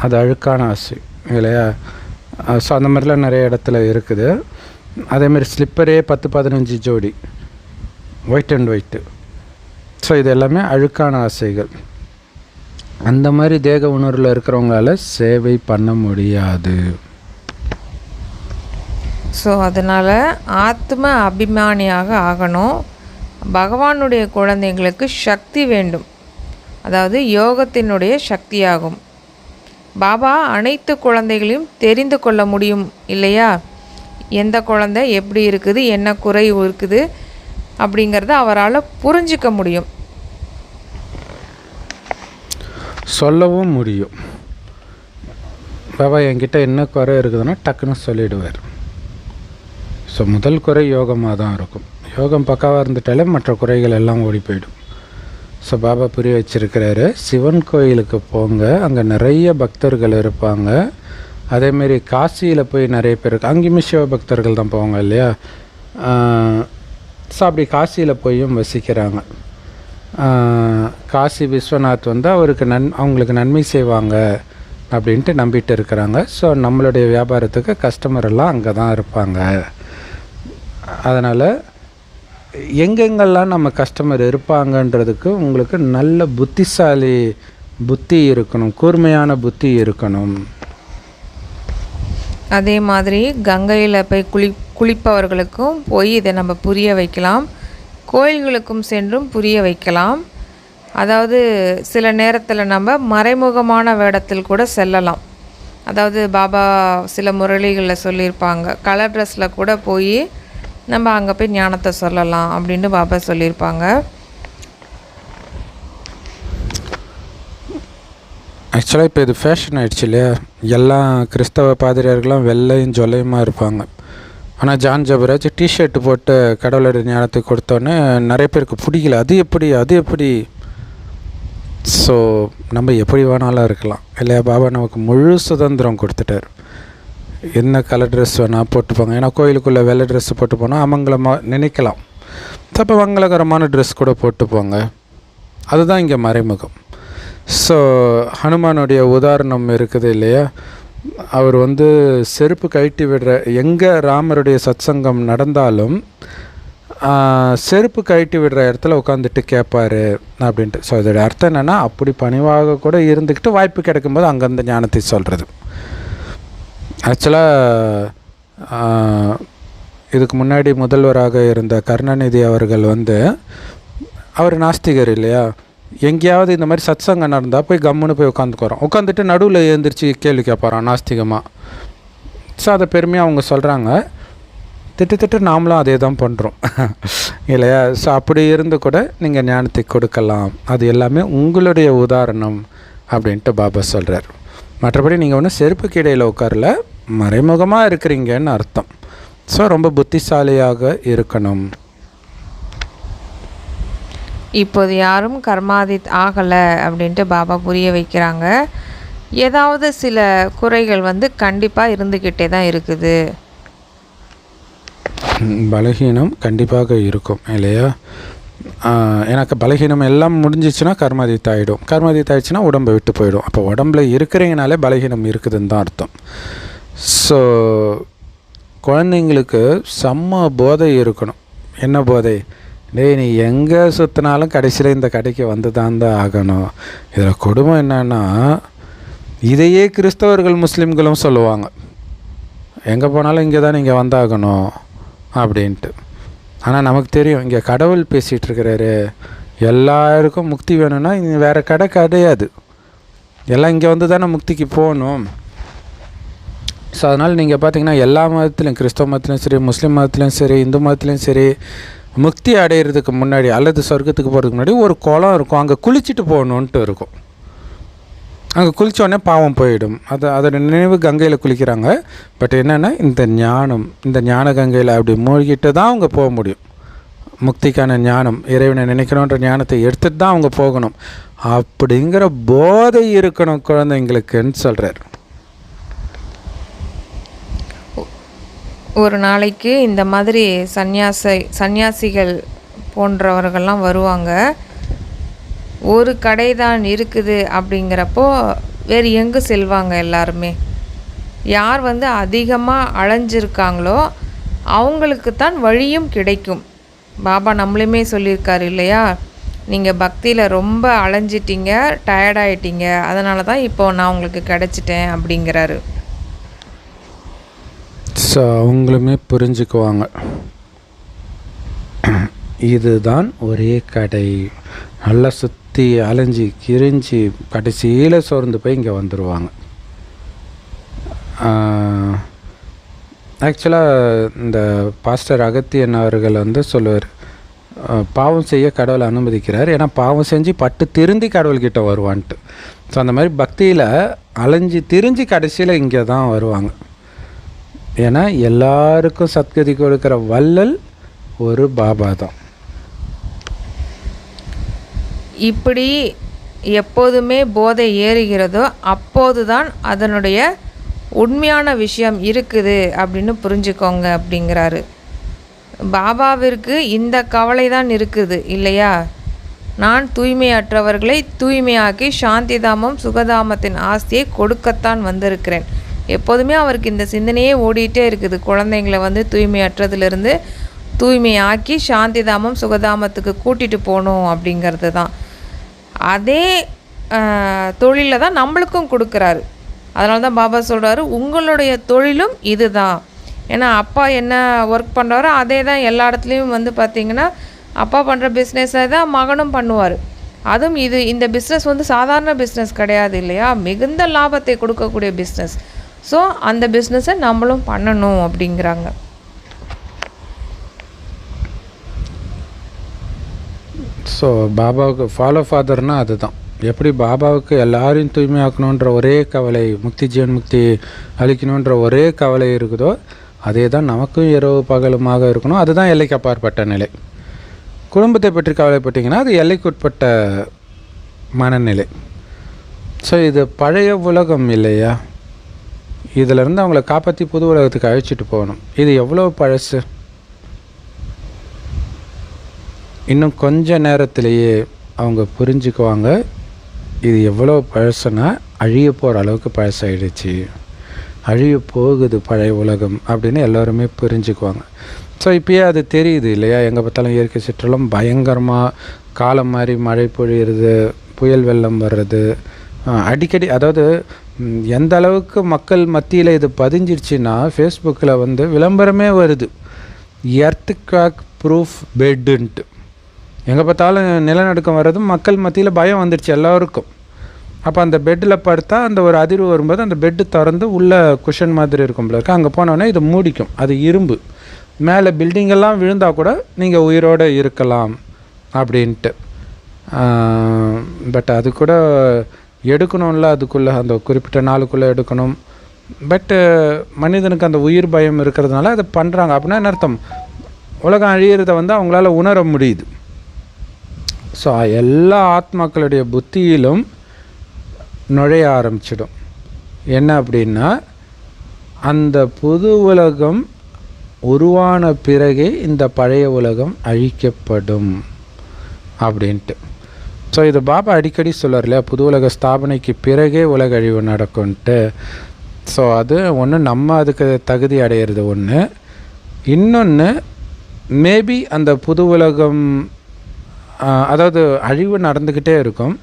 A: அது அழுக்கான ஆசை இல்லையா? ஸோ அந்த மாதிரிலாம் நிறைய இடத்துல இருக்குது. அதேமாதிரி ஸ்லிப்பரே 10-15 ஜோடி, ஒயிட் அண்ட் ஒயிட்டு. ஸோ இது எல்லாமே அழுக்கான ஆசைகள். அந்த மாதிரி தேக உணர்வில் இருக்கிறவங்களால சேவை பண்ண முடியாது.
B: ஸோ அதனால் ஆத்ம அபிமானியாக ஆகணும். பகவானுடைய குழந்தைங்களுக்கு சக்தி வேண்டும், அதாவது யோகத்தினுடைய சக்தியாகும். பாபா அனைத்து குழந்தைகளையும் தெரிந்து கொள்ள முடியும் இல்லையா? எந்த குழந்தை எப்படி இருக்குது, என்ன குறை இருக்குது அப்படிங்கிறத அவரால் புரிஞ்சிக்க முடியும்,
A: சொல்லவும் முடியும். பாபா என்கிட்ட என்ன குறை இருக்குதுன்னா டக்குன்னு சொல்லிடுவார். ஸோ முதல் குறை யோகமாக தான் இருக்கும். யோகம் பக்காவாக இருந்துட்டாலே மற்ற குறைகள் எல்லாம் ஓடி போயிடும். ஸோ பாபா புரிய வச்சுருக்கிறாரு, சிவன் கோயிலுக்கு போங்க, அங்கே நிறைய பக்தர்கள் இருப்பாங்க. அதேமாரி காசியில் போய் நிறைய பேர் அங்கேயுமே சிவ பக்தர்கள் தான் போவாங்க இல்லையா? ஸோ அப்படி காசியில் போயும் வசிக்கிறாங்க. காசி விஸ்வநாத் அவருக்கு அவங்களுக்கு நன்மை செய்வாங்க அப்படின்ட்டு நம்பிட்டு இருக்கிறாங்க. ஸோ நம்மளுடைய வியாபாரத்துக்கு கஸ்டமர் எல்லாம் அங்கே தான் இருப்பாங்க. அதனால் எங்கெங்கெல்லாம் நம்ம கஸ்டமர் இருப்பாங்கன்றதுக்கு உங்களுக்கு நல்ல புத்திசாலி புத்தி இருக்கணும், கூர்மையான புத்தி இருக்கணும்.
B: அதே மாதிரி கங்கையில் போய் குளிப்பவர்களுக்கும் போய் இதை நம்ம புரிய வைக்கலாம், கோயில்களுக்கும் சென்றும் புரிய வைக்கலாம். அதாவது சில நேரத்தில் நம்ம மறைமுகமான வேடத்தில் கூட செல்லலாம். அதாவது பாபா சில முரளிகளில் சொல்லியிருப்பாங்க, கலர் ட்ரெஸ்ஸில் கூட போய் நம்ம அங்கே போய் ஞானத்தை சொல்லலாம் அப்படின்னு பாபா சொல்லியிருப்பாங்க.
A: ஆக்சுவலாக இப்போ இது ஃபேஷன் ஆகிடுச்சு இல்லையா? எல்லா கிறிஸ்தவ பாதிரியார்களும் வெள்ளையும் ஜொல்லையுமா இருப்பாங்க. ஆனால் ஜான் ஜபராஜ் டிஷர்ட்டு போட்டு கடவுளோட ஞானத்தை கொடுத்தோன்னே நிறைய பேருக்கு பிடிக்கல. அது எப்படி? ஸோ நம்ம எப்படி வேணாலும் இருக்கலாம் இல்லையா? பாபா நமக்கு முழு சுதந்திரம் கொடுத்துட்டார். என்ன கலர் ட்ரெஸ் வேணால் போட்டுப்பாங்க. ஏன்னா கோயிலுக்குள்ளே வெள்ளை ட்ரெஸ்ஸு போட்டு போனால் அமங்கலமாக நினைக்கலாம். அப்போ மங்களகரமான ட்ரெஸ் கூட போட்டுப்போங்க. அதுதான் இங்கே மறைமுகம். ஸோ ஹனுமானுடைய உதாரணம் இருக்குது இல்லையா, அவர் வந்து செருப்பு கழட்டி விடுற, எங்கே ராமருடைய சத்சங்கம் நடந்தாலும் செருப்பு கழட்டி விடுற இடத்துல உட்காந்துட்டு கேட்பார் அப்படின்ட்டு. ஸோ இதோடைய அர்த்தம் என்னென்னா, அப்படி பணிவாக கூட இருந்துக்கிட்டு வாய்ப்பு கிடைக்கும்போது அங்கேருந்து ஞானத்தை சொல்கிறது. ஆக்சுவலாக இதுக்கு முன்னாடி முதல்வராக இருந்த கருணாநிதி அவர்கள் வந்து, அவர் நாஸ்திகர் இல்லையா, எங்கேயாவது இந்த மாதிரி சத்சங்கம் நடந்தால் போய் கம்முன்னு போய் உட்காந்துட்டு நடுவில் எழுந்திரிச்சு கேள்வி கேட்பாரான் நாஸ்திகமாக. ஸோ அதை பெருமையாக அவங்க சொல்கிறாங்க. திட்டு நாமளும் அதே தான் பண்ணுறோம் இல்லையா. ஸோ அப்படி இருந்து கூட நீங்கள் ஞானத்தை கொடுக்கலாம். அது எல்லாமே உங்களுடைய உதாரணம் அப்படின்ட்டு பாபா சொல்கிறார். மற்றபடி நீங்கள் ஒன்றும் செருப்புக்கு இடையில் உட்காரல, மறைமுகமாக இருக்கிறீங்கன்னு அர்த்தம். ஸோ ரொம்ப புத்திசாலியாக இருக்கணும்.
B: இப்போது யாரும் கர்மாதித் ஆகலை அப்படின்ட்டு பாபா புரிய வைக்கிறாங்க. ஏதாவது சில குறைகள் வந்து கண்டிப்பாக இருந்துக்கிட்டே தான் இருக்குது.
A: பலகீனம் கண்டிப்பாக இருக்கும் இல்லையா. எனக்கு பலகீனம் எல்லாம் முடிஞ்சிச்சுன்னா கர்மாதித் ஆகிடும். கர்மாதித் ஆகிடுச்சுன்னா உடம்பை விட்டு போயிடும். அப்போ உடம்புல இருக்கிறீங்கனாலே பலகீனம் இருக்குதுன்னு தான் அர்த்தம். ஸோ குழந்தைங்களுக்கு செம்ம போதை இருக்கணும். என்ன போதை? டேய், நீ எங்கே சுற்றினாலும் கடைசியில் இந்த கடைக்கு வந்து தான் ஆகணும். இதில் கொடுமை என்னன்னா, இதையே கிறிஸ்தவர்கள் முஸ்லீம்களும் சொல்லுவாங்க, எங்கே போனாலும் இங்கே தான் நீங்கள் வந்தாகணும் அப்படின்ட்டு. ஆனால் நமக்கு தெரியும், இங்கே கடவுள் பேசிகிட்டு இருக்கிறாரு, எல்லாருக்கும் முக்தி வேணும்னா இங்கே வேறு கடை கிடையாது, எல்லாம் இங்கே வந்து தானே முக்திக்கு போகணும். ஸோ அதனால் நீங்கள் பார்த்தீங்கன்னா எல்லா மதத்துலையும், கிறிஸ்தவ மதத்துலையும் சரி, முஸ்லீம் மதத்துலையும் சரி, இந்து மதத்துலையும் சரி, முக்தி அடையிறதுக்கு முன்னாடி அல்லது சொர்க்கத்துக்கு போகிறதுக்கு முன்னாடி ஒரு குளம் இருக்கும், அங்கே குளிச்சுட்டு போகணுன்ட்டு இருக்கும். அங்கே குளித்தோடனே பாவம் போயிடும். அதோட நினைவு கங்கையில் குளிக்கிறாங்க. பட் என்னென்னா, இந்த ஞானம், இந்த ஞான கங்கையில் அப்படி மூழ்கிட்டு தான் அவங்க போக முடியும். முக்திக்கான ஞானம், இறைவனை நினைக்கணுன்ற ஞானத்தை எடுத்துகிட்டு தான் அவங்க போகணும். அப்படிங்கிற போதை இருக்கணும் குழந்தைங்களுக்குன்னு சொல்கிறார்.
B: ஒரு நாளைக்கு இந்த மாதிரி சந்நியாசிகள் போன்றவர்கள்லாம் வருவாங்க. ஒரு கடை தான் இருக்குது அப்படிங்கிறப்போ வேறு எங்கே செல்வாங்க எல்லாருமே? யார் வந்து அதிகமாக அலைஞ்சிருக்காங்களோ அவங்களுக்கு தான் வழியும் கிடைக்கும். பாபா நம்மளுமே சொல்லியிருக்காரு இல்லையா, நீங்கள் பக்தியில் ரொம்ப அலைஞ்சிட்டீங்க, டயர்டாயிட்டீங்க, அதனால தான் இப்போது நான் உங்களுக்கு கிடச்சிட்டேன் அப்படிங்கிறாரு.
A: ஸோ அவங்களுமே புரிஞ்சுக்குவாங்க, இதுதான் ஒரே கடை. நல்லா சுற்றி அலைஞ்சி கிரிஞ்சி கடைசியில் சோர்ந்து போய் இங்கே வந்துடுவாங்க. ஆக்சுவலாக இந்த பாஸ்டர் அகத்தியன் அவர்கள் வந்து சொல்லுவார், பாவம் செய்ய கடவுளை அனுமதிக்கிறார், ஏன்னா பாவம் செஞ்சு பட்டு திருந்தி கடவுள்கிட்ட வருவான்ட்டு. ஸோ அந்த மாதிரி பக்தியில் அலைஞ்சி திரிஞ்சு கடைசியில் இங்கே தான் வருவாங்க. ஏன்னா எல்லாருக்கும் சத்கதி கொடுக்குற வள்ளல் ஒரு பாபா தான்.
B: இப்படி எப்போதுமே போதை ஏறுகிறதோ அப்போது தான் அதனுடைய உண்மையான விஷயம் இருக்குது அப்படின்னு புரிஞ்சுக்கோங்க அப்படிங்கிறாரு. பாபாவிற்கு இந்த கவலை தான் இருக்குது இல்லையா, நான் தூய்மையற்றவர்களை தூய்மையாக்கி சாந்திதாமம் சுகதாமத்தின் ஆஸ்தியை கொடுக்கத்தான் வந்திருக்கிறேன். எப்போதுமே அவருக்கு இந்த சிந்தனையே ஓடிட்டே இருக்குது, குழந்தைங்களை வந்து தூய்மையற்றதுலேருந்து தூய்மையாக்கி சாந்திதாமம் சுகதாமத்துக்கு கூட்டிகிட்டு போகணும் அப்படிங்கிறது தான். அதே தொழிலில் தான் நம்மளுக்கும் கொடுக்குறாரு. அதனால தான் பாபா சொல்கிறாரு, உங்களுடைய தொழிலும் இது தான். ஏன்னா அப்பா என்ன ஒர்க் பண்ணுறாரோ அதே தான் எல்லா இடத்துலையும் வந்து பார்த்திங்கன்னா அப்பா பண்ணுற பிஸ்னஸை தான் மகனும் பண்ணுவார். அதுவும் இந்த பிஸ்னஸ் வந்து சாதாரண பிஸ்னஸ் கிடையாது இல்லையா, மிகுந்த லாபத்தை கொடுக்கக்கூடிய பிஸ்னஸ். ஸோ அந்த பிஸ்னஸை நம்மளும் பண்ணணும் அப்படிங்கிறாங்க.
A: ஸோ பாபாவுக்கு ஃபாலோ ஃபாதர்னால் அதுதான். எப்படி பாபாவுக்கு எல்லாரையும் தூய்மையாக்கணுன்ற ஒரே கவலை, முக்தி ஜீவன் முக்தி அளிக்கணுன்ற ஒரே கவலை இருக்குதோ, அதே தான் நமக்கும் இரவு பகலுமாக இருக்கணும். அதுதான் எல்லைக்கு அப்பாற்பட்ட நிலை. குடும்பத்தை பற்றி கவலைப்பட்டிங்கன்னா அது எல்லைக்குட்பட்ட மனநிலை. ஸோ இது பழைய உலகம் இல்லையா, இதிலேருந்து அவங்கள காப்பாற்றி புது உலகத்துக்கு அழைச்சிட்டு போகணும். இது எவ்வளோ பழசு. இன்னும் கொஞ்ச நேரத்திலேயே அவங்க புரிஞ்சுக்குவாங்க இது எவ்வளோ பழசுனா அழிய போகிற அளவுக்கு பழசாயிடுச்சு, அழிய போகுது பழைய உலகம் அப்படின்னு எல்லோருமே புரிஞ்சுக்குவாங்க. ஸோ இப்போயே அது தெரியுது இல்லையா, எங்கே பார்த்தாலும் இயற்கை சீற்றம் பயங்கரமாக காலம் மாதிரி மழை பொழியிறது, புயல் வெள்ளம் வர்றது அடிக்கடி. அதாவது எந்த அளவுக்கு மக்கள் மத்தியில் இது பதிஞ்சிருச்சுன்னா ஃபேஸ்புக்கில் வந்து விளம்பரமே வருது, எர்த்குவேக் ப்ரூஃப் பெட்டுன்ட்டு. எங்கே பார்த்தாலும் நிலநடுக்கம் வர்றது மக்கள் மத்தியில் பயம் வந்துடுச்சு எல்லோருக்கும். அப்போ அந்த பெட்டில் படுத்தா அந்த ஒரு அதிர்வு வரும்போது அந்த பெட்டு திறந்து உள்ள குஷன் மாதிரி இருக்கும் போல இருக்கு, அங்கே போனோடனே இது மூடிக்கும். அது இரும்பு, மேலே பில்டிங்கெல்லாம் விழுந்தால் கூட நீங்கள் உயிரோடு இருக்கலாம் அப்படின்ட்டு. பட் அது கூட எடுக்கணும்ல, அதுக்குள்ளே அந்த குறிப்பிட்ட நாளுக்குள்ளே எடுக்கணும். பட்டு மனிதனுக்கு அந்த உயிர் பயம் இருக்கிறதுனால அதை பண்ணுறாங்க. அப்படின்னா என்ன அர்த்தம், உலகம் அழியிறதை வந்து அவங்களால உணர முடியுது. ஸோ எல்லா ஆத்மாக்களுடைய புத்தியிலும் நுழைய ஆரம்பிச்சிடும். என்ன அப்படின்னா, அந்த புது உலகம் உருவான பிறகே இந்த பழைய உலகம் அழிக்கப்படும் அப்படின்ட்டு. ஸோ இது பாபா அடிக்கடி சொல்லுவார் இல்லையா, புது உலக ஸ்தாபனைக்கு பிறகே உலக அழிவு நடக்கும்ன்ட்டு. ஸோ அது ஒன்று, நம்ம அதுக்கு தகுதி அடையிறது ஒன்று. இன்னொன்று, மேபி அந்த புது உலகம் அதாவது அழிவு நடந்துக்கிட்டே இருக்கும்.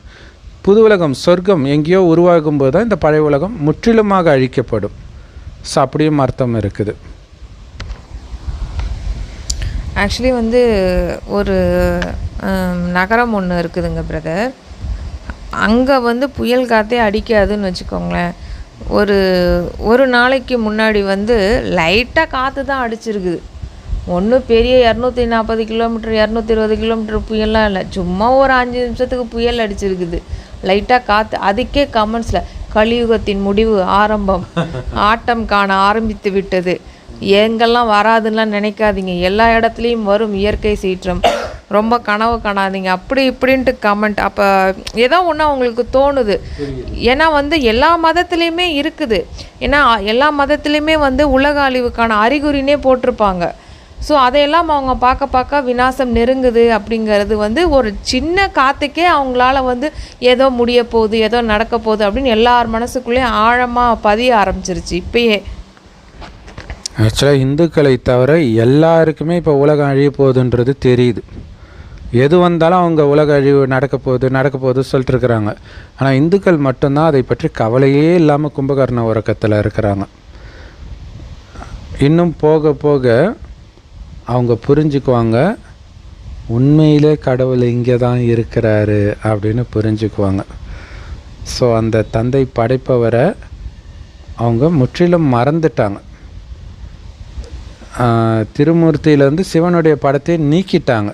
A: புது உலகம் சொர்க்கம் எங்கேயோ உருவாகும்போது தான் இந்த பழைய உலகம் முற்றிலுமாக அழிக்கப்படும். ஸோ அப்படியும் அர்த்தம் இருக்குது.
B: ஆக்சுவலி வந்து ஒரு நகரம் ஒன்று இருக்குதுங்க பிரதர், அங்கே வந்து புயல் காற்றே அடிக்காதுன்னு வச்சுக்கோங்களேன். ஒரு நாளைக்கு முன்னாடி வந்து லைட்டாக காற்று தான் அடிச்சிருக்குது. ஒன்றும் பெரிய 240 கிலோமீட்டர் 220 கிலோமீட்டர் புயல்லாம் இல்லை, சும்மா ஒரு 5 நிமிஷத்துக்கு புயல் அடிச்சிருக்குது, லைட்டாக காற்று. அதுக்கே கமெண்ட்ஸில் கலியுகத்தின் முடிவு ஆரம்பம், ஆட்டம் காண ஆரம்பித்து விட்டது, எங்கெல்லாம் வராதுன்னெலாம் நினைக்காதீங்க, எல்லா இடத்துலையும் வரும் இயற்கை சீற்றம், ரொம்ப கனவு காணாதீங்க அப்படி இப்படின்ட்டு கமெண்ட். அப்போ ஏதோ ஒன்று அவங்களுக்கு தோணுது. ஏன்னா வந்து எல்லா மதத்துலேயுமே இருக்குது, ஏன்னா எல்லா மதத்துலேயுமே வந்து உலக அழிவுக்கான அறிகுறினே போட்டிருப்பாங்க. ஸோ அதையெல்லாம் அவங்க பார்க்க விநாசம் நெருங்குது அப்படிங்கிறது வந்து ஒரு சின்ன காற்றுக்கே அவங்களால வந்து ஏதோ முடிய போகுது, ஏதோ நடக்க போகுது அப்படின்னு எல்லார் மனசுக்குள்ளேயும் ஆழமாக பதிய ஆரம்பிச்சிருச்சு இப்பயே.
A: ஆக்சுவலாக இந்துக்களை தவிர எல்லாருக்குமே இப்போ உலகம் அழிய போகுதுன்றது தெரியுது. எது வந்தாலும் அவங்க உலக அழிவு நடக்க போகுது சொல்லிட்டு இருக்கிறாங்க. ஆனால் இந்துக்கள் மட்டும்தான் அதை பற்றி கவலையே இல்லாமல் கும்பகர்ண உறக்கத்தில் இருக்கிறாங்க. இன்னும் போக போக அவங்க புரிஞ்சுக்குவாங்க, உண்மையிலே கடவுள் இங்கே தான் இருக்கிறாரு அப்படின்னு புரிஞ்சுக்குவாங்க. ஸோ அந்த தந்தை படைப்பவரை அவங்க முற்றிலும் மறந்துட்டாங்க. திருமூர்த்தியிலேருந்து சிவனுடைய படத்தை நீக்கிட்டாங்க.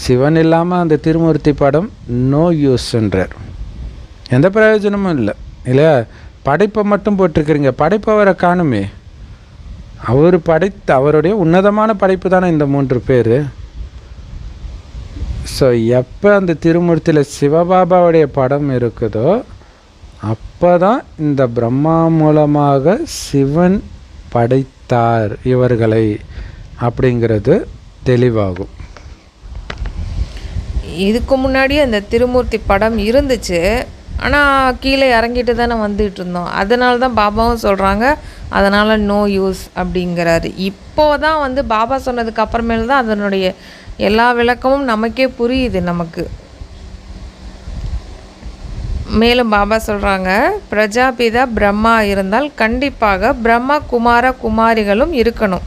A: சிவன் இல்லாமல் அந்த திருமூர்த்தி படம் நோ யூஸ்ன்றார், எந்த பிரயோஜனமும் இல்லை இல்லையா. படைப்பை மட்டும் போட்டிருக்கிறீங்க, படைப்பவரை காணுமே. அவர் படைத்த அவருடைய உன்னதமான படைப்பு தானே இந்த 3 பேர். ஸோ எப்போ அந்த திருமூர்த்தியில் சிவபாபாவுடைய படம் இருக்குதோ அப்போ தான் இந்த பிரம்மா மூலமாக சிவன் படைத்தார் இவர்களை அப்படிங்கிறது தெளிவாகும்.
B: இதுக்கு முன்னாடி அந்த திருமூர்த்தி படம் இருந்துச்சு, ஆனால் கீழே இறங்கிட்டு தானே வந்துட்டு இருந்தோம். அதனால தான் பாபாவும் சொல்கிறாங்க, அதனால் நோ யூஸ் அப்படிங்கிறாரு. இப்போ தான் வந்து பாபா சொன்னதுக்கு அப்புறமேல தான் அதனுடைய எல்லா விளக்கமும் நமக்கே புரியுது நமக்கு. மேலும் பாபா சொல்கிறாங்க, பிரஜாபிதா பிரம்மா இருந்தால் கண்டிப்பாக பிரம்மா குமார குமாரிகளும் இருக்கணும்.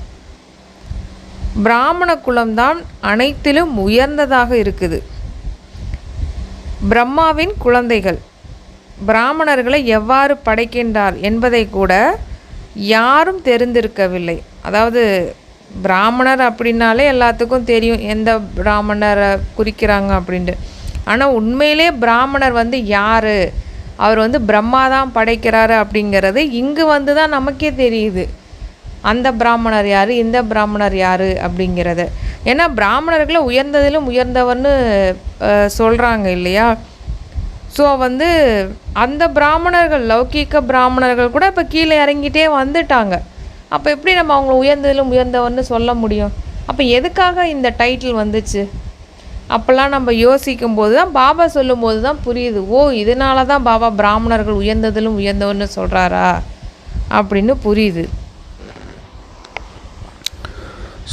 B: பிராமண குலம்தான் அனைத்திலும் உயர்ந்ததாக இருக்குது. பிரம்மாவின் குழந்தைகள் பிராமணர்களை எவ்வாறு படைக்கின்றார் என்பதை கூட யாரும் தெரிந்திருக்கவில்லை. அதாவது பிராமணர் அப்படின்னாலே எல்லாத்துக்கும் தெரியும் எந்த பிராமணரை குறிக்கிறாங்க அப்படின்ட்டு. ஆனால் உண்மையிலே பிராமணர் வந்து யார், அவர் வந்து பிரம்மா தான் படைக்கிறாரு அப்படிங்கிறது இங்கு வந்து தான் நமக்கே தெரியுது. அந்த பிராமணர் யார், இந்த பிராமணர் யார் அப்படிங்கிறது. ஏன்னா பிராமணர்களை உயர்ந்ததிலும் உயர்ந்தவர்னு சொல்கிறாங்க இல்லையா. ஸோ வந்து அந்த பிராமணர்கள், லௌகீக பிராமணர்கள் கூட இப்போ கீழே இறங்கிட்டே வந்துட்டாங்க. அப்போ எப்படி நம்ம அவங்கள உயர்ந்ததிலும் உயர்ந்தவர்னு சொல்ல முடியும்? அப்போ எதுக்காக இந்த டைட்டில் வந்துச்சு? அப்போல்லாம் நம்ம யோசிக்கும் போது தான், பாபா சொல்லும்போது தான் புரியுது, ஓ இதனால தான் பாபா பிராமணர்கள் உயர்ந்ததிலும் உயர்ந்தவர்னு சொல்கிறாரா அப்படின்னு புரியுது.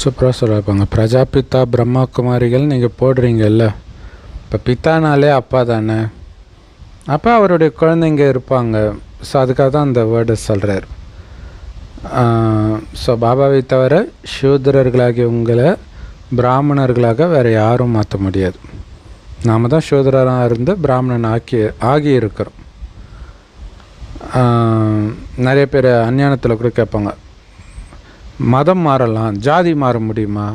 A: சூப்பராக சொல்லியிருப்பாங்க. பிரஜாபிதா பிரம்மா குமாரிகள் நீங்கள் போடுறீங்கல்ல, இப்போ பித்தானாலே அப்பா தானே, அப்போ அவருடைய குழந்தைங்க இருப்பாங்க. ஸோ அதுக்காக தான் அந்த வேர்டை சொல்கிறார். ஸோ பாபாவை தவிர சூத்திரர்களாகிய உங்களை பிராமணர்களாக வேறு யாரும் மாற்ற முடியாது. நாம் தான் சூத்திரராக இருந்து பிராமணன் ஆகி இருக்கிறோம். நிறைய பேர் அஞ்ஞானத்தில் கூட கேட்பாங்க, மதம் மாறலாம், ஜாதி மாற முடியுமா,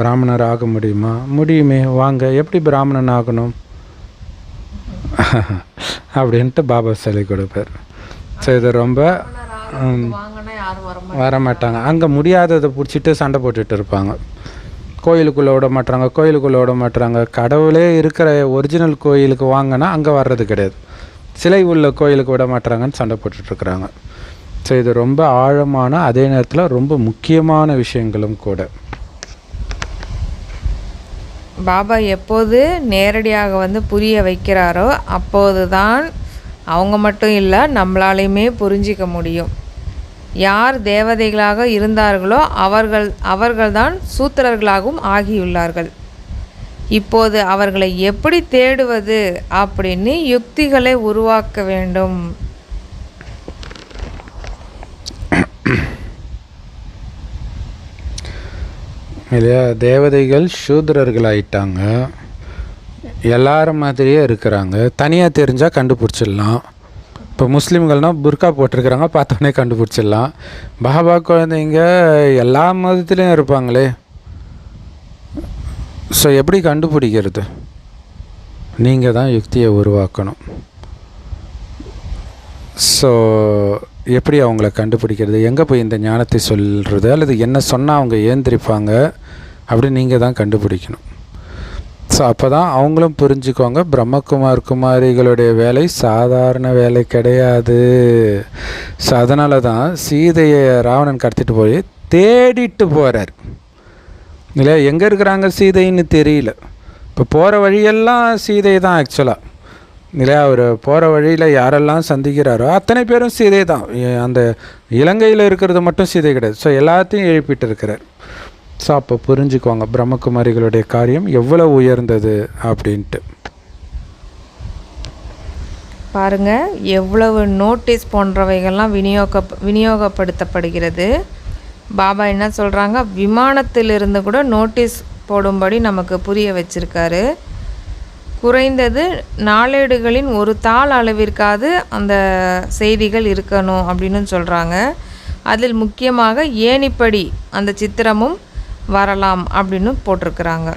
A: பிராமணர் ஆக முடியுமா? முடியுமே, வாங்க எப்படி பிராமணன் ஆகணும் அப்படின்ட்டு பாபா சொல்லி கொடுப்பார். ஸோ இது ரொம்ப வரமாட்டாங்க. அங்கே முடியாததை பிடிச்சிட்டு சண்டை போட்டுட்டு இருப்பாங்க. கோயிலுக்குள்ளே விட மாட்டுறாங்க, கோயிலுக்குள்ளே விட மாட்டுறாங்க. கடவுளே இருக்கிற ஒரிஜினல் கோயிலுக்கு வாங்கினா அங்கே வர்றது கிடையாது, சிலை உள்ள கோயிலுக்கு விட மாட்டுறாங்கன்னு சண்டை போட்டுட்ருக்குறாங்க. ஸோ இது ரொம்ப ஆழமான, அதே நேரத்தில் ரொம்ப முக்கியமான விஷயங்களும் கூட.
B: பாபா எப்போது நேரடியாக வந்து புரிய வைக்கிறாரோ அப்போது தான் அவங்க மட்டும் இல்லை, நம்மளாலையுமே புரிஞ்சிக்க முடியும். யார் தேவதைகளாக இருந்தார்களோ அவர்கள்தான் சூத்திரர்களாகவும் ஆகியுள்ளார்கள். இப்போது அவர்களை எப்படி தேடுவது அப்படின்னு யுக்திகளை உருவாக்க வேண்டும்.
A: இல்லையா? தேவதைகள் சூத்திரர்கள் ஆயிட்டாங்க, எல்லாரும் மாதிரியே இருக்கிறாங்க. தனியாக தெரிஞ்சால் கண்டுபிடிச்சிடலாம். இப்போ முஸ்லீம்கள்னால் புர்கா போட்டிருக்கிறாங்க, பார்த்தோன்னே கண்டுபிடிச்சிடலாம். பாபா குழந்தைங்க எல்லா மதத்துலேயும் இருப்பாங்களே, ஸோ எப்படி கண்டுபிடிக்கிறது? நீங்கள் தான் யுக்தியை உருவாக்கணும். ஸோ எப்படி அவங்கள கண்டுபிடிக்கிறது, எங்கே போய் இந்த ஞானத்தை சொல்கிறது, அல்லது என்ன சொன்னால் அவங்க ஏந்திரிப்பாங்க அப்படின்னு நீங்கள் தான் கண்டுபிடிக்கணும். ஸோ அப்போ தான் அவங்களும் புரிஞ்சுக்குவாங்க, குமாரிகளுடைய வேலை சாதாரண வேலை கிடையாது. ஸோ அதனால தான் சீதையை ராவணன் கடத்திட்டு போய் தேடிட்டு போகிறார். இல்லையா? எங்கே இருக்கிறாங்க சீதைன்னு தெரியல. இப்போ போகிற வழியெல்லாம் சீதை தான் ஆக்சுவலாக. இல்லையா? அவர் போகிற வழியில் யாரெல்லாம் சந்திக்கிறாரோ அத்தனை பேரும் சீதை தான். அந்த இலங்கையில் இருக்கிறது மட்டும் சீதை கிடையாது. ஸோ எல்லாத்தையும் எழுப்பிட்டு இருக்கிறார். ஸோ அப்போ புரிஞ்சுக்குவாங்க பிரம்மகுமாரிகளுடைய காரியம் எவ்வளோ உயர்ந்தது அப்படின்ட்டு.
B: பாருங்கள், எவ்வளவு நோட்டீஸ் போன்றவைகள்லாம் விநியோகப்படுத்தப்படுகிறது. பாபா என்ன சொல்கிறாங்க, விமானத்திலிருந்து கூட நோட்டீஸ் போடும்படி நமக்கு புரிய வச்சிருக்காரு. குறைந்தது நாளேடுகளின் ஒரு தாள் அளவிற்காவது அந்த செய்திகள் இருக்கணும் அப்படின்னு சொல்கிறாங்க. அதில் முக்கியமாக ஏணிப்படி அந்த சித்திரமும் வரலாம் அப்படின்னு போட்டிருக்கிறாங்க.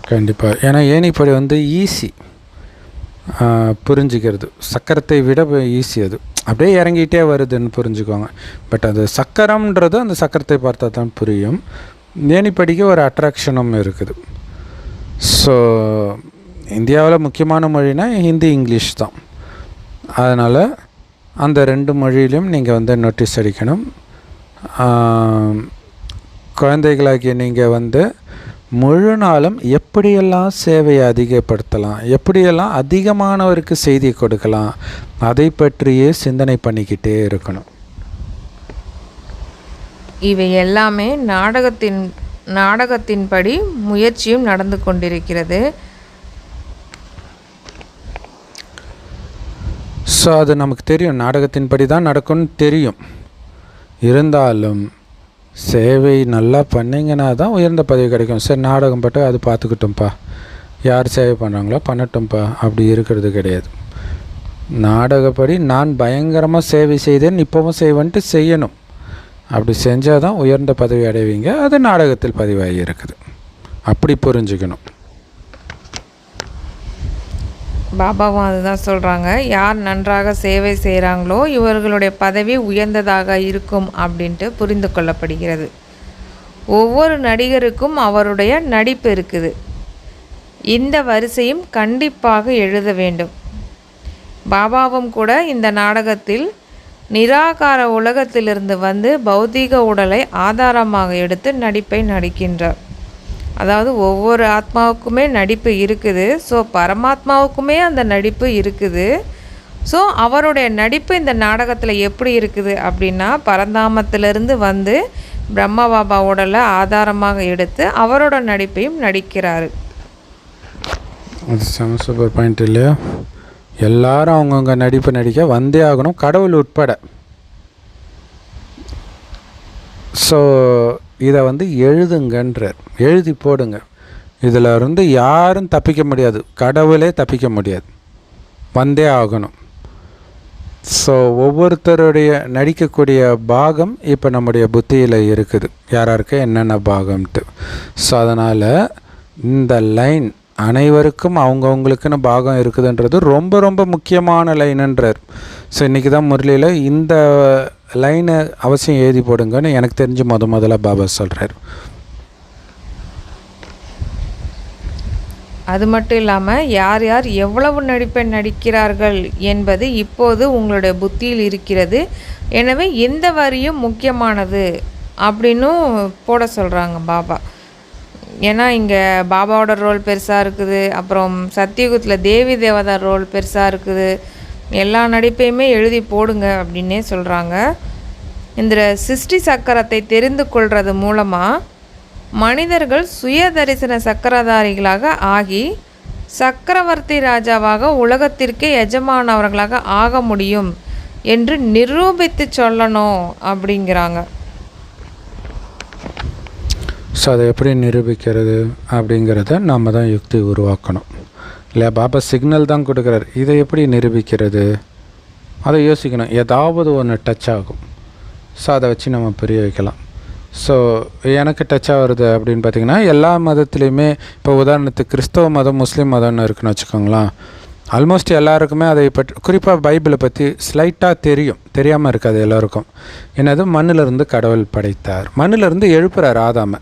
A: கண்டிப்பாக. ஏன்னா ஏணிப்படி வந்து ஈஸி புரிஞ்சிக்கிறது, சக்கரத்தை விட ஈஸி. அது அப்படியே இறங்கிட்டே வருதுன்னு புரிஞ்சுக்குவாங்க. பட் அது சக்கரம்ன்றது அந்த சக்கரத்தை பார்த்தா தான் புரியும். ஏணிப்படிக்கு ஒரு அட்ராக்ஷனும் இருக்குது. ஸோ இந்தியாவில் முக்கியமான மொழினா ஹிந்தி, இங்கிலீஷ் தான். அதனால் அந்த 2 மொழியிலையும் நீங்கள் வந்து நோட்டீஸ் அடிக்கணும். குழந்தைகளாகிய நீங்கள் வந்து முழு நாளும் எப்படியெல்லாம் சேவையை அதிகப்படுத்தலாம், எப்படியெல்லாம் அதிகமானவருக்கு செய்தி கொடுக்கலாம், அதை பற்றியே சிந்தனை பண்ணிக்கிட்டே இருக்கணும்.
B: இவை எல்லாமே நாடகத்தின்படி முயற்சியும் நடந்து கொண்டிருக்கிறது.
A: ஸோ அது நமக்கு தெரியும், நாடகத்தின்படி தான் நடக்கும்னு தெரியும். இருந்தாலும் சேவை நல்லா பண்ணிங்கன்னா தான் உயர்ந்த பதவி கிடைக்கும். சரி, நாடகம் பட்டு அது பார்த்துக்கிட்டோம்ப்பா, யார் சேவை பண்ணுறாங்களோ பண்ணட்டும்ப்பா, அப்படி இருக்கிறது கிடையாது. நாடகப்படி நான் பயங்கரமாக சேவை செய்தேன், இப்போவும் செய்வேன்ட்டு செய்யணும். அப்படி செஞ்சால் தான் உயர்ந்த பதவி அடைவீங்க. அது நாடகத்தில் பதிவாகி இருக்குது, அப்படி புரிஞ்சுக்கணும்.
B: பாபாவும் அதுதான் சொல்கிறாங்க, யார் நன்றாக சேவை செய்கிறாங்களோ இவர்களுடைய பதவி உயர்ந்ததாக இருக்கும் அப்படின்ட்டு புரிந்து கொள்ளப்படுகிறது. ஒவ்வொரு நடிகருக்கும் அவருடைய நடிப்பு இருக்குது. இந்த வரிசையும் கண்டிப்பாக எழுத வேண்டும். பாபாவும் கூட இந்த நாடகத்தில் நிராகார உலகத்திலிருந்து வந்து பௌதீக உடலை ஆதாரமாக எடுத்து நடிப்பை நடிக்கின்றார். அதாவது ஒவ்வொரு ஆத்மாவுக்குமே நடிப்பு இருக்குது. ஸோ பரமாத்மாவுக்குமே அந்த நடிப்பு இருக்குது. ஸோ அவருடைய நடிப்பு இந்த நாடகத்தில் எப்படி இருக்குது அப்படின்னா, பரந்தாமத்திலிருந்து வந்து பிரம்ம பாபா உடலை ஆதாரமாக எடுத்து அவரோட நடிப்பையும் நடிக்கிறாரு.
A: அது சூப்பர் பாயிண்ட் இல்லையா? எல்லாரும் அவங்கவுங்க நடிப்பு நடிக்க வந்தே ஆகணும், கடவுள் உட்பட. ஸோ இதை வந்து எழுதுங்கன்றார், எழுதி போடுங்க. இதில் இருந்து யாரும் தப்பிக்க முடியாது, கடவுளே தப்பிக்க முடியாது, வந்தே ஆகணும். ஸோ ஒவ்வொருத்தருடைய நடிக்கக்கூடிய பாகம் இப்போ நம்முடைய புத்தியில் இருக்குது, யாராருக்கு என்னென்ன பாகம்ட்டு. ஸோ அதனால் இந்த லைன் அனைவருக்கும் அவங்கவுங்களுக்குன்னு பாகம் இருக்குதுன்றது ரொம்ப ரொம்ப முக்கியமான லைனுன்றார். ஸோ இன்றைக்கி தான் முரளியில் இந்த லைனை அவசியம் எழுதி போடுங்கன்னு எனக்கு தெரிஞ்சு முதல்ல பாபா சொல்கிறார்.
B: அது மட்டும் இல்லாமல் யார் யார் எவ்வளவு நடிப்பை நடிக்கிறார்கள் என்பது இப்போது உங்களுடைய புத்தியில் இருக்கிறது. எனவே எந்த வரியும் முக்கியமானது அப்படின்னும் போட சொல்கிறாங்க பாபா. ஏன்னா இங்கே பாபாவோட ரோல் பெருசாக இருக்குது, அப்புறம் சத்தியுகத்தில் தேவி தேவதா ரோல் பெருசாக இருக்குது. எல்லா நடிப்பையுமே எழுதி போடுங்க அப்படின்னே சொல்கிறாங்க. இந்த சிருஷ்டி சக்கரத்தை தெரிந்து கொள்வது மூலமாக மனிதர்கள் சுய தரிசன சக்கரதாரிகளாக ஆகி சக்கரவர்த்தி ராஜாவாக உலகத்திற்கே எஜமானவர்களாக ஆக முடியும் என்று நிரூபித்து சொல்லணும் அப்படிங்கிறாங்க.
A: ஸோ அதை எப்படி நிரூபிக்கிறது அப்படிங்கிறத நம்ம தான் யுக்தி உருவாக்கணும் இல்லையா? பாபா சிக்னல் தான் கொடுக்குறாரு, இதை எப்படி நிரூபிக்கிறது அதை யோசிக்கணும். ஏதாவது ஒன்று டச் ஆகும். ஸோ அதை வச்சு நம்ம புரிய வைக்கலாம். ஸோ எனக்கு டச் ஆகுறது அப்படின்னு பார்த்திங்கன்னா, எல்லா மதத்துலேயுமே இப்போ உதாரணத்துக்கு கிறிஸ்தவ மதம், முஸ்லீம் மதம்னு இருக்குன்னு வச்சுக்கோங்களேன். ஆல்மோஸ்ட் எல்லாருக்குமே அதை பற்றி, குறிப்பாக பைபிளை பற்றி ஸ்லைட்டாக தெரியாமல் இருக்காது எல்லோருக்கும். என்னது, மண்ணிலிருந்து கடவுள் படைத்தார், மண்ணிலிருந்து எழுப்புறார் ஆதாமை.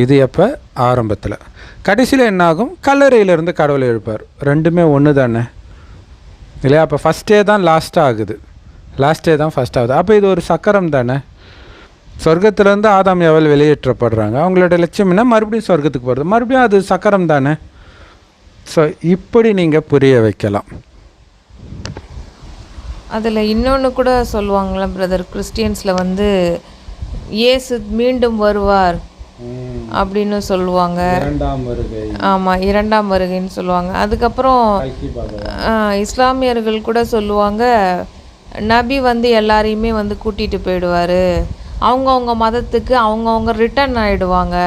A: இது எப்போ? ஆரம்பத்தில். கடைசியில் என்னாகும்? கல்லறையிலேருந்து கடவுளை எழுப்பார். ரெண்டுமே ஒன்று தானே இல்லையா? அப்போ ஃபஸ்ட்டே தான் லாஸ்ட்டாக ஆகுது, லாஸ்ட்டே தான் ஃபஸ்ட் ஆகுது. அப்போ இது ஒரு சக்கரம் தானே. சொர்க்கத்திலேருந்து ஆதாம் எவள் வெளியேற்றப்படுறாங்க, அவங்களோட லட்சியம் என்ன? மறுபடியும் சொர்க்கத்துக்கு போகிறது, மறுபடியும் அது சக்கரம் தானே. ஸோ இப்படி நீங்கள் புரிய வைக்கலாம்.
B: அதில் இன்னொன்று கூட சொல்லுவாங்களே பிரதர், கிறிஸ்டியன்ஸில் வந்து இயேசு மீண்டும் வருவார் அப்படின்னு சொல்லுவாங்க. ஆமாம், இரண்டாம் வருகைன்னு சொல்லுவாங்க. அதுக்கப்புறம் இஸ்லாமியர்கள் கூட சொல்லுவாங்க, நபி வந்து எல்லாரையுமே வந்து கூட்டிகிட்டு போயிடுவார், அவங்கவுங்க மதத்துக்கு அவங்கவுங்க ரிட்டர்ன் ஆகிடுவாங்க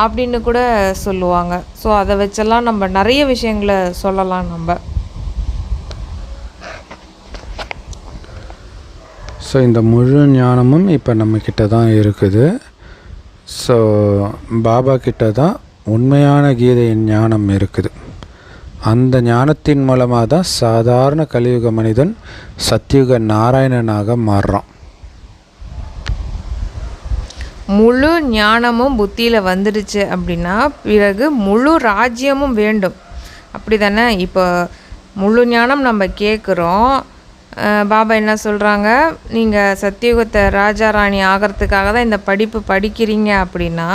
B: அப்படின்னு கூட சொல்லுவாங்க. ஸோ அதை வச்செல்லாம் நம்ம நிறைய விஷயங்களை சொல்லலாம் நம்ம.
A: ஸோ இந்த முழு ஞானமும் இப்போ நம்மக்கிட்ட தான் இருக்குது. ஸோ பாபா கிட்ட தான் உண்மையான கீதையின் ஞானம் இருக்குது. அந்த ஞானத்தின் மூலமாக தான் சாதாரண கலியுக மனிதன் சத்தியுக நாராயணனாக மாறுறான்.
B: முழு ஞானமும் புத்தியில் வந்துடுச்சு அப்படின்னா பிறகு முழு ராஜ்யமும் வேண்டும், அப்படி தானே? இப்போ முழு ஞானம் நம்ம கேட்குறோம். பாபா என்ன சொல்கிறாங்க, நீங்கள் சத்தியுகத்தை ராஜா ராணி ஆகிறதுக்காக தான் இந்த படிப்பு படிக்கிறீங்க அப்படின்னா,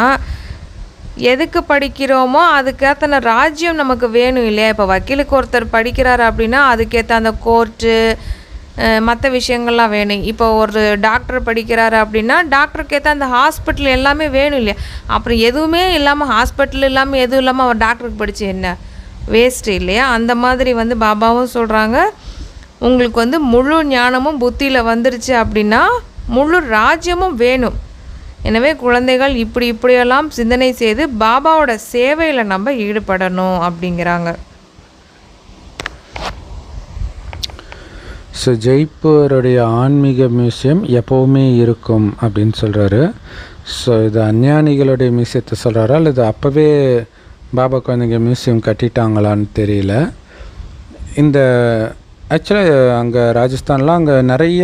B: எதுக்கு படிக்கிறோமோ அதுக்கேற்ற ராஜ்யம் நமக்கு வேணும் இல்லையா? இப்போ வக்கீலுக்கு ஒருத்தர் படிக்கிறாரு அப்படின்னா அதுக்கேற்ற அந்த கோர்ட்டு மற்ற விஷயங்கள்லாம் வேணும். இப்போ ஒரு டாக்டர் படிக்கிறாரு அப்படின்னா டாக்டருக்கு ஏற்ற அந்த ஹாஸ்பிட்டல் எல்லாமே வேணும் இல்லையா? அப்புறம் எதுவுமே இல்லாமல், ஹாஸ்பிட்டல் இல்லாமல் எதுவும் இல்லாமல் அவர் டாக்டருக்கு படித்து என்ன வேஸ்ட்டு இல்லையா? அந்த மாதிரி வந்து பாபாவும் சொல்கிறாங்க, உங்களுக்கு வந்து முழு ஞானமும் புத்தியில் வந்துருச்சு அப்படின்னா முழு ராஜ்யமும் வேணும். எனவே குழந்தைகள் இப்படியெல்லாம் சிந்தனை செய்து பாபாவோட சேவையில் நம்ம ஈடுபடணும் அப்படிங்கிறாங்க.
A: ஸோ ஜெய்ப்பூருடைய ஆன்மீக மியூசியம் எப்போவுமே இருக்கும் அப்படின்னு சொல்கிறாரு. ஸோ இது அஞ்ஞானிகளுடைய மியூசியத்தை சொல்கிறாரா அல்லது அப்போவே பாபா குழந்தைங்க மியூசியம் கட்டிட்டாங்களான்னு தெரியல. இந்த ஆக்சுவலாக அங்கே ராஜஸ்தானில் அங்கே நிறைய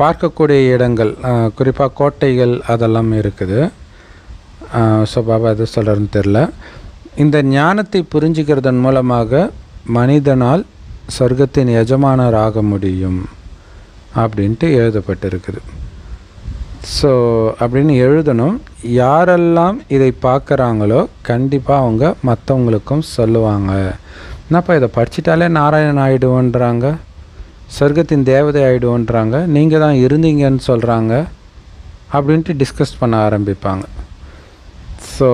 A: பார்க்கக்கூடிய இடங்கள், குறிப்பாக கோட்டைகள் அதெல்லாம் இருக்குது. ஸோ பாபா எது சொல்கிறேன்னு தெரில. இந்த ஞானத்தை புரிஞ்சுக்கிறதன் மூலமாக மனிதனால் சொர்க்கத்தின் எஜமானர் ஆக முடியும் அப்படின்ட்டு எழுதப்பட்டிருக்குது. ஸோ அப்படின்னு எழுதணும். யாரெல்லாம் இதை பார்க்குறாங்களோ கண்டிப்பாக அவங்க மற்றவங்களுக்கும் சொல்லுவாங்க. என்னப்பா இதை படிச்சிட்டாலே நாராயணன் ஆகிடுவோன்றாங்க, சொர்க்கத்தின் தேவதை ஆகிடுவோன்றாங்க, நீங்கள் தான் இருந்தீங்கன்னு சொல்கிறாங்க அப்படின்ட்டு டிஸ்கஸ் பண்ண ஆரம்பிப்பாங்க. ஸோ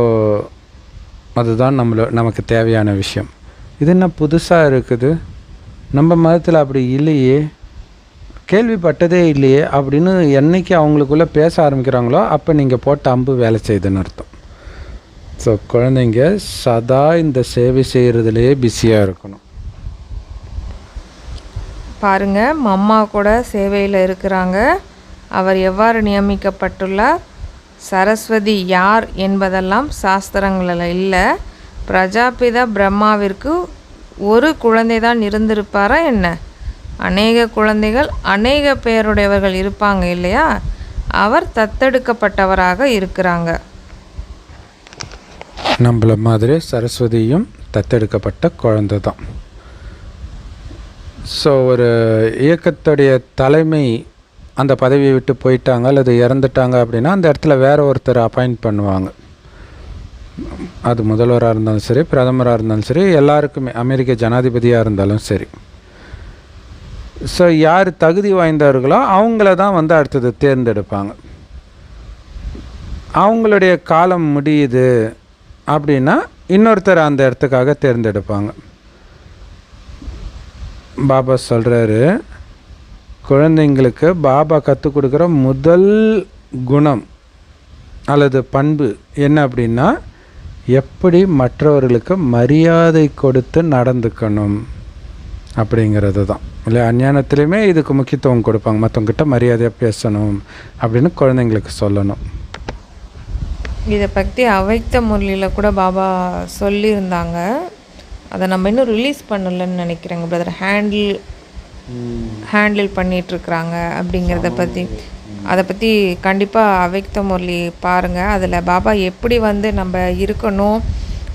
A: அதுதான் நமக்கு தேவையான விஷயம். இது என்ன புதுசாக இருக்குது, நம்ம மதத்தில் அப்படி இல்லையே, கேள்விப்பட்டதே இல்லையே அப்படின்னு என்றைக்கு அவங்களுக்குள்ளே பேச ஆரம்பிக்கிறாங்களோ அப்போ நீங்கள் போட்ட அம்பு வேலை செய்யுதுன்னு அர்த்தம். ஸோ குழந்தைங்க சதா இந்த சேவை செய்கிறதுலையே பிஸியாக இருக்கணும்.
B: பாருங்க, மம்மா கூட சேவையில் இருக்கிறாங்க. அவர் எவ்வாறு நியமிக்கப்பட்டுள்ளார், சரஸ்வதி யார் என்பதெல்லாம் சாஸ்திரங்களில் இல்லை. பிரஜாபிதா பிரம்மாவிற்கு ஒரு குழந்தை தான் இருந்திருப்பாரா என்ன? அநேக குழந்தைகள் அநேக பேருடையவர்கள் இருப்பாங்க இல்லையா? அவர் தத்தெடுக்கப்பட்டவராக இருக்கிறாங்க.
A: நம்மள மாதிரி சரஸ்வதியும் தத்தெடுக்கப்பட்ட குழந்தை தான். ஸோ ஒரு இயக்கத்துடைய தலைமை அந்த பதவியை விட்டு போயிட்டாங்க அல்லது இறந்துட்டாங்க அப்படின்னா அந்த இடத்துல வேற ஒருத்தர் அப்பாயிண்ட் பண்ணுவாங்க. அது முதல்வராக இருந்தாலும் சரி, பிரதமராக இருந்தாலும் சரி, எல்லாருக்குமே, அமெரிக்க ஜனாதிபதியாக இருந்தாலும் சரி. ஸோ யார் தகுதி வாய்ந்தவர்களோ அவங்கள தான் அடுத்தது தேர்ந்தெடுப்பாங்க. அவங்களுடைய காலம் முடியுது அப்படின்னா இன்னொருத்தர் அந்த இடத்துக்காக தேர்ந்தெடுப்பாங்க. பாபா சொல்கிறாரு, குழந்தைங்களுக்கு பாபா கற்றுக் கொடுக்குற முதல் குணம் அல்லது பண்பு என்ன அப்படின்னா, எப்படி மற்றவர்களுக்கு மரியாதை கொடுத்து நடந்துக்கணும் அப்படிங்கிறது தான். இல்லை, அஞ்ஞானத்துலேயுமே இதுக்கு முக்கியத்துவம் கொடுப்பாங்க. மற்றவங்கிட்ட மரியாதையாக பேசணும் அப்படின்னு குழந்தைங்களுக்கு சொல்லணும்.
B: இதை பற்றி அவைத்த முரளியில் கூட பாபா சொல்லியிருந்தாங்க. அதை நம்ம இன்னும் ரிலீஸ் பண்ணலன்னு நினைக்கிறேங்க பிரதர். ஹேண்டில் பண்ணிகிட்ருக்குறாங்க அப்படிங்கிறத பற்றி. அதை பற்றி கண்டிப்பாக அவைத்த முரளி பாருங்கள். அதில் பாபா எப்படி நம்ம இருக்கணும்,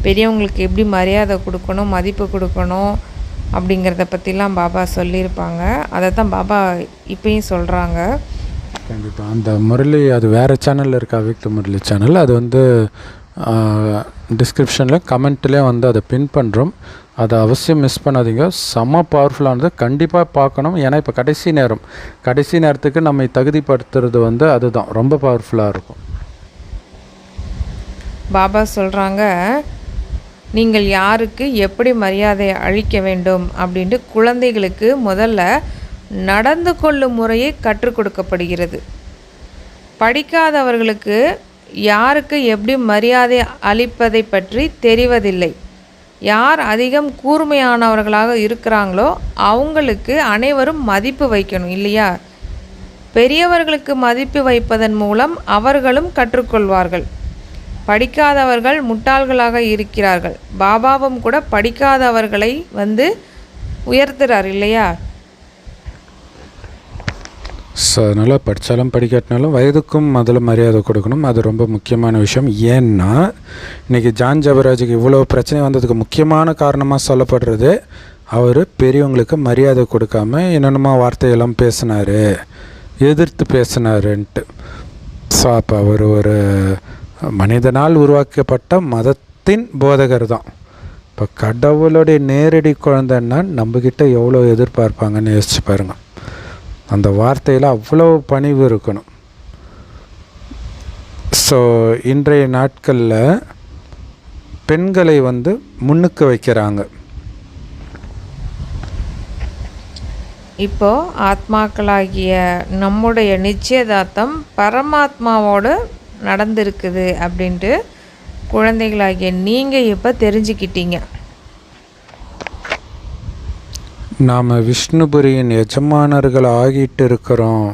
B: பெரியவங்களுக்கு எப்படி மரியாதை கொடுக்கணும், மதிப்பு கொடுக்கணும் அப்படிங்கிறத பற்றிலாம் பாபா சொல்லியிருப்பாங்க. அதை தான் பாபா இப்பயும் சொல்கிறாங்க.
A: கண்டிப்பாக அந்த முரளி அது வேறு சேனலில் இருக்க அவ்யக்த முரளி சேனல். அது டிஸ்கிரிப்ஷனில் கமெண்ட்லேயே அதை பின் பண்ணுறோம். அதை அவசியம் மிஸ் பண்ணாதீங்க. செம்ம பவர்ஃபுல்லானது, கண்டிப்பாக பார்க்கணும். ஏன்னா இப்போ கடைசி நேரத்துக்கு நம்மை தகுதிப்படுத்துறது அதுதான் ரொம்ப பவர்ஃபுல்லாக இருக்கும்.
B: பாபா சொல்கிறாங்க, நீங்கள் யாருக்கு எப்படி மரியாதை அளிக்க வேண்டும் அப்படின்ட்டு குழந்தைகளுக்கு முதல்ல நடந்து கொள்ளும் முறையை கற்றுக் கொடுக்கப்படுகிறது. படிக்காதவர்களுக்கு யாருக்கு எப்படி மரியாதை அளிப்பதை பற்றி தெரிவதில்லை. யார் அதிகம் கூர்மையானவர்களாக இருக்கிறாங்களோ அவங்களுக்கு அனைவரும் மதிப்பு வைக்கணும் இல்லையா? பெரியவர்களுக்கு மதிப்பு வைப்பதன் மூலம் அவர்களும் கற்றுக்கொள்வார்கள். படிக்காதவர்கள் முட்டாள்களாக இருக்கிறார்கள். பாபாவும் கூட படிக்காதவர்களை உயர்த்துறார் இல்லையா?
A: ஸோ அதனால் படித்தாலும் படிக்காட்டினாலும் வயதுக்கும் முதல்ல மரியாதை கொடுக்கணும். அது ரொம்ப முக்கியமான விஷயம். ஏன்னா இன்றைக்கி ஜான் ஜபராஜுக்கு இவ்வளோ பிரச்சனை வந்ததுக்கு முக்கியமான காரணமாக சொல்லப்படுறது, அவர் பெரியவங்களுக்கு மரியாதை கொடுக்காம என்னென்னமோ வார்த்தையெல்லாம் பேசினார், எதிர்த்து பேசினாருன்ட்டு. ஸோ அப்போ அவர் ஒரு மனிதனால் உருவாக்கப்பட்ட மதத்தின் போதகர் தான். இப்போ கடவுளுடைய நேரடி குழந்தைன்னா நம்மக்கிட்ட எவ்வளோ எதிர்பார்ப்பாங்கன்னு யோசிச்சு பாருங்கள். அந்த வார்த்தையில் அவ்வளோ பணிவு இருக்கணும். ஸோ இன்றைய நாட்களில் பெண்களை முன்னுக்கு வைக்கிறாங்க.
B: இப்போது ஆத்மாக்களாகிய நம்முடைய நிச்சயதார்த்தம் பரமாத்மாவோடு நடந்திருக்குது அப்படின்ட்டு குழந்தைகளாகிய நீங்கள் இப்போ தெரிஞ்சுக்கிட்டீங்க.
A: நாம் விஷ்ணுபுரியின் எஜமானர்கள் ஆகிட்டு இருக்கிறோம்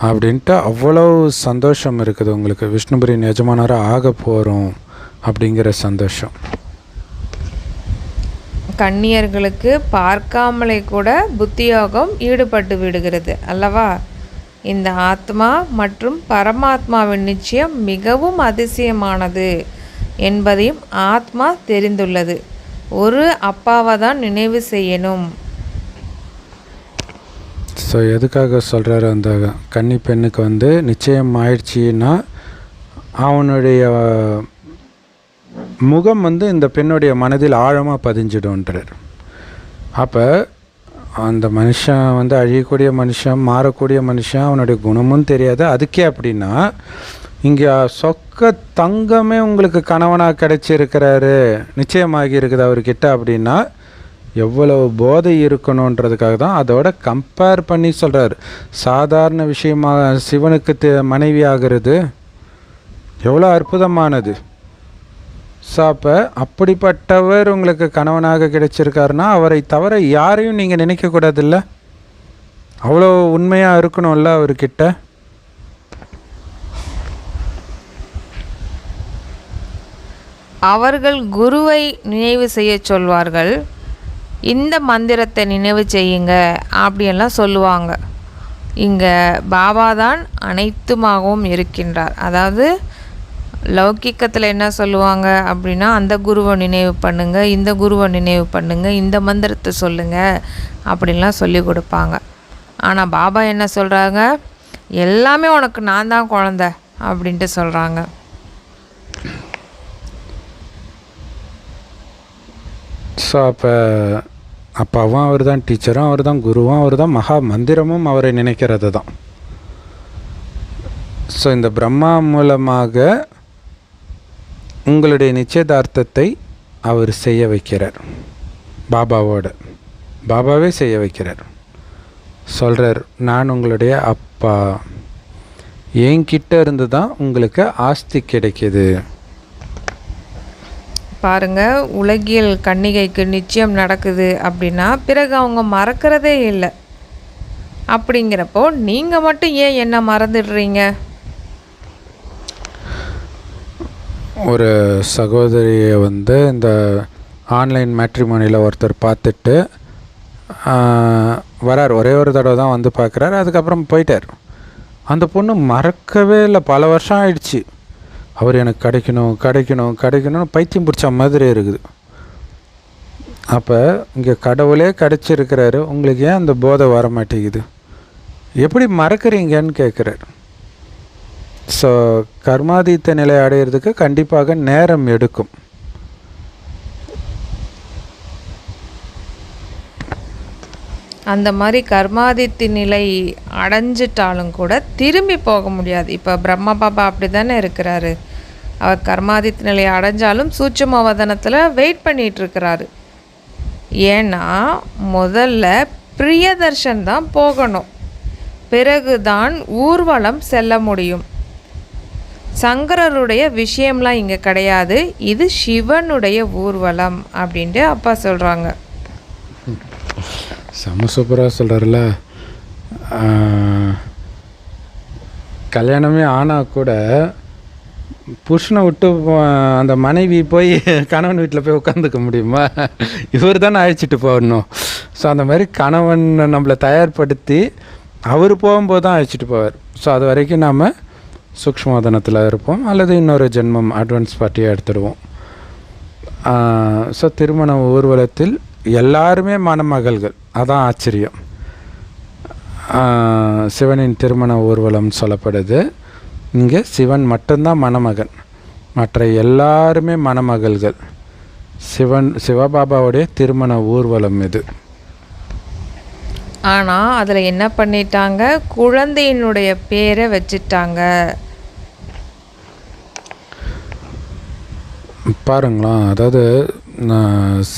A: அப்படின்ட்டு அவ்வளோ சந்தோஷம் இருக்குது உங்களுக்கு. விஷ்ணுபுரியின் எஜமானராக ஆக போகிறோம் அப்படிங்கிற சந்தோஷம்.
B: கன்னியர்களுக்கு பார்க்காமலே கூட புத்தியோகம் ஈடுபட்டு விடுகிறது அல்லவா? இந்த ஆத்மா மற்றும் பரமாத்மாவின் நிச்சயம் மிகவும் அதிசயமானது என்பதையும் ஆத்மா தெரிந்துள்ளது. ஒரு அப்பாவை தான் நினைவு செய்யணும்.
A: ஸோ எதுக்காக சொல்கிறாரு, அந்த கன்னி பெண்ணுக்கு வந்து நிச்சயம் ஆயிடுச்சின்னா அவனுடைய முகம் வந்து இந்த பெண்ணுடைய மனதில் ஆழமாக பதிஞ்சிடும்ன்றார். அப்போ அந்த மனுஷன் வந்து அழியக்கூடிய மனுஷன், மாறக்கூடிய மனுஷன், அவனுடைய குணமும் தெரியாது. அதுக்கே அப்படின்னா இங்கே சொக்க தங்கமே உங்களுக்கு கணவனாக கிடைச்சிருக்கிறாரு, நிச்சயமாகி இருக்குது அவர்கிட்ட அப்படின்னா எவ்வளவு போதை இருக்கணுன்றதுக்காக தான் அதோட கம்பேர் பண்ணி சொல்கிறார். சாதாரண விஷயமாக சிவனுக்கு மனைவி ஆகிறது எவ்வளோ அற்புதமானது. ஸோ அப்போ அப்படிப்பட்டவர் உங்களுக்கு கணவனாக கிடைச்சிருக்காருன்னா அவரை தவிர யாரையும் நீங்கள் நினைக்கக்கூடாதுல்ல, அவ்வளோ உண்மையாக இருக்கணும்ல அவர்கிட்ட.
B: அவர்கள் குருவை நினைவு செய்ய சொல்வார்கள். இந்த மந்திரத்தை நினைவு செய்யுங்க அப்படியெல்லாம் சொல்லுவாங்க. இங்கே பாபா தான் அனைத்துமாகவும் இருக்கின்றார். அதாவது லௌகிக்கத்தில் என்ன சொல்லுவாங்க அப்படின்னா, அந்த குருவை நினைவு பண்ணுங்கள், இந்த குருவை நினைவு பண்ணுங்கள், இந்த மந்திரத்தை சொல்லுங்கள் அப்படின்லாம் சொல்லி கொடுப்பாங்க. ஆனால் பாபா என்ன சொல்கிறாங்க, எல்லாமே உனக்கு நான் தான் குழந்த அப்படின்ட்டு சொல்கிறாங்க.
A: ஸோ அப்பாவும் அவர் தான், டீச்சரும் அவர் தான், குருவும் அவர் தான், மகா மந்திரமும் அவரை நினைக்கிறது தான். ஸோ இந்த பிரம்மா மூலமாக உங்களுடைய நிச்சயதார்த்தத்தை அவர் செய்ய வைக்கிறார். பாபாவே செய்ய வைக்கிறார். சொல்கிறார், நான் உங்களுடைய அப்பா, என்கிட்ட இருந்து தான் உங்களுக்கு ஆஸ்தி கிடைக்கிது.
B: பாருங்கள், உலகியல் கன்னிகைக்கு நிச்சயம் நடக்குது அப்படின்னா பிறகு அவங்க மறக்கிறதே இல்லை. அப்படிங்கிறப்போ நீங்கள் மட்டும் ஏன் என்ன மறந்துடுறீங்க?
A: ஒரு சகோதரியை வந்து இந்த ஆன்லைன் மேட்ரிமோனியில் ஒருத்தர் பார்த்துட்டு வரார். ஒரே ஒரு தடவை தான் வந்து பார்க்குறாரு, அதுக்கப்புறம் போயிட்டார். அந்த பொண்ணு மறக்கவே இல்லை, பல வருஷம் ஆயிடுச்சு. அவர் எனக்கு கிடைக்கணும்னு பைத்தியம் பிடிச்ச மாதிரி இருக்குது. அப்போ இங்கே கடவுளே கிடச்சிருக்கிறாரு, உங்களுக்கு ஏன் அந்த போதை வர மாட்டேங்குது, எப்படி மறக்கிறீங்கன்னு கேட்குறாரு. ஸோ கர்மாதீத்த நிலை அடையிறதுக்கு கண்டிப்பாக நேரம் எடுக்கும்.
B: அந்த மாதிரி கர்மாதித்த நிலை அடைஞ்சிட்டாலும் கூட திரும்பி போக முடியாது. இப்போ பிரம்மா பாபா அப்படி தானே இருக்கிறாரு. அவர் கர்மாதித்த நிலை அடைஞ்சாலும் சூட்சும வதனத்தில் வெயிட் பண்ணிகிட்ருக்கிறாரு. ஏன்னா முதல்ல பிரியதர்ஷன் தான் போகணும், பிறகுதான் ஊர்வலம் செல்ல முடியும். சங்கரருடைய விஷயம்லாம் இங்கே கிடையாது, இது சிவனுடைய ஊர்வலம் அப்படின்ட்டு அப்பா சொல்கிறாங்க.
A: செம்ம சூப்பராக சொல்கிறார்ல. கல்யாணமே ஆனால் கூட புருஷனை விட்டு அந்த மனைவி போய் கணவன் வீட்டில் போய் உட்காந்துக்க முடியுமா? இவர் தானே அழைச்சிட்டு போகணும். ஸோ அந்த மாதிரி கணவன் நம்மளை தயார்படுத்தி அவர் போகும்போது தான் அழைச்சிட்டு போவார். ஸோ அது வரைக்கும் நாம் சூக்ஷ்மோதனத்தில் இருப்போம், அல்லது இன்னொரு ஜென்மம் அட்வான்ஸ் பார்ட்டியாக எடுத்துடுவோம். ஸோ திருமண ஊர்வலத்தில் எல்லாருமே மணமகள்கள், அதான் ஆச்சரியம். சிவனின் திருமண ஊர்வலம் சொல்லப்படுது. இங்கே சிவன் மட்டும்தான் மணமகன், மற்ற எல்லாருமே மணமகள்கள். சிவபாபாவுடைய திருமண ஊர்வலம் இது.
B: ஆனால் அதில் என்ன பண்ணிட்டாங்க, குழந்தையினுடைய பேரை வச்சிட்டாங்க.
A: பாருங்களா, அதாவது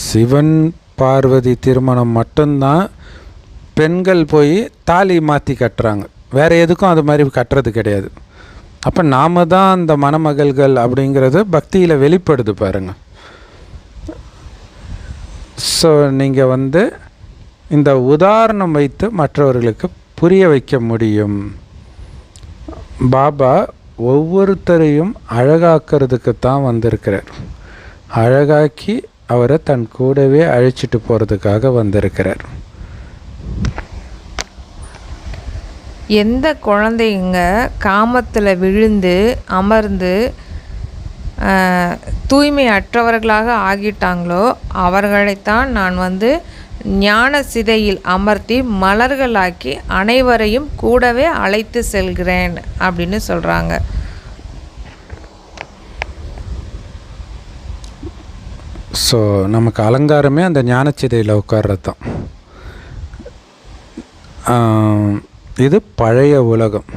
A: சிவன் பார்வதி திருமணம் மட்டும்தான் பெண்கள் போய் தாலி மாற்றி கட்டுறாங்க, வேறு எதுக்கும் அது மாதிரி கட்டுறது கிடையாது. அப்போ நாம் தான் அந்த மணமகள்கள் அப்படிங்கிறது பக்தியில் வெளிப்படுது பாருங்கள். ஸோ நீங்கள் வந்து இந்த உதாரணம் வைத்து மற்றவர்களுக்கு புரிய வைக்க முடியும். பாபா ஒவ்வொருத்தரையும் அழகாக்கிறதுக்கு தான் வந்திருக்கிறார். அழகாக்கி அவரை தன் கூடவே அழைச்சிட்டு போகிறதுக்காக வந்திருக்கிறார்.
B: எந்த குழந்தைங்க காமத்தில் விழுந்து அமர்ந்து தூய்மை அற்றவர்களாக ஆகிட்டாங்களோ அவர்களைத்தான் நான் ஞான சிதையில் அமர்த்தி மலர்களாக்கி அனைவரையும் கூடவே அழைத்து செல்கிறேன் அப்படின்னு சொல்கிறாங்க.
A: ஸோ நமக்கு அலங்காரமே அந்த ஞானச்சிதையில் உட்கார்றது தான். இது பழைய உலகம்.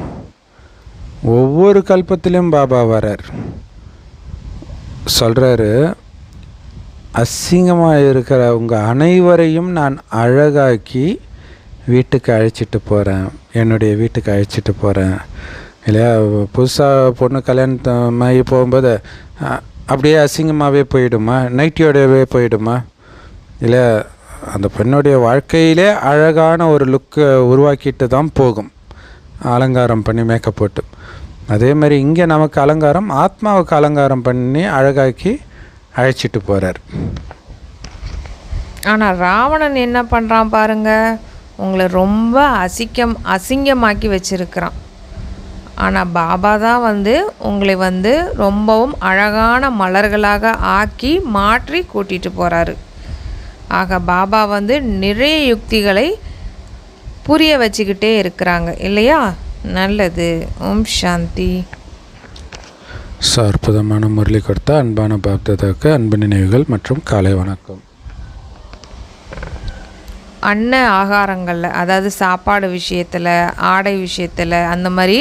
A: ஒவ்வொரு கல்பத்திலும் பாபா வரார், சொல்கிறாரு, அசிங்கமாக இருக்கிற உங்கள் அனைவரையும் நான் அழகாக்கி வீட்டுக்கு அழைச்சிட்டு போகிறேன், என்னுடைய வீட்டுக்கு அழைச்சிட்டு போகிறேன். இல்லையா, புதுசாக பொண்ணு கல்யாணமாகி போகும்போது அப்படியே அசிங்கமாகவே போயிடுமா, நைட்டியோடவே போயிடுமா? இல்லை, அந்த பெண்ணுடைய வாழ்க்கையிலே அழகான ஒரு லுக்கை உருவாக்கிட்டு தான் போகும், அலங்காரம் பண்ணி மேக்கப் போட்டு. அதே மாதிரி இங்கே நமக்கு அலங்காரம், ஆத்மாவுக்கு அலங்காரம் பண்ணி அழகாக்கி அழைச்சிட்டு போகிறார்.
B: ஆனால் ராவணன் என்ன பண்ணுறான் பாருங்க, உங்களை ரொம்ப அசிங்கமாக்கி வச்சிருக்கிறான். ஆனால் பாபா தான் உங்களை ரொம்பவும் அழகான மலர்களாக ஆக்கி மாற்றி கூட்டிகிட்டு போகிறாரு. ஆக பாபா நிறைய யுக்திகளை புரிய வச்சுக்கிட்டே இருக்கிறாங்க இல்லையா? நல்லது. ஓம் சாந்தி.
A: அற்புதமான முரளி கொடுத்த அன்பான பாப்தாதாவுக்கு அன்பு நினைவுகள் மற்றும் காலை வணக்கம்.
B: அன்ன ஆகாரங்களில், அதாவது சாப்பாடு விஷயத்தில், ஆடை விஷயத்தில், அந்த மாதிரி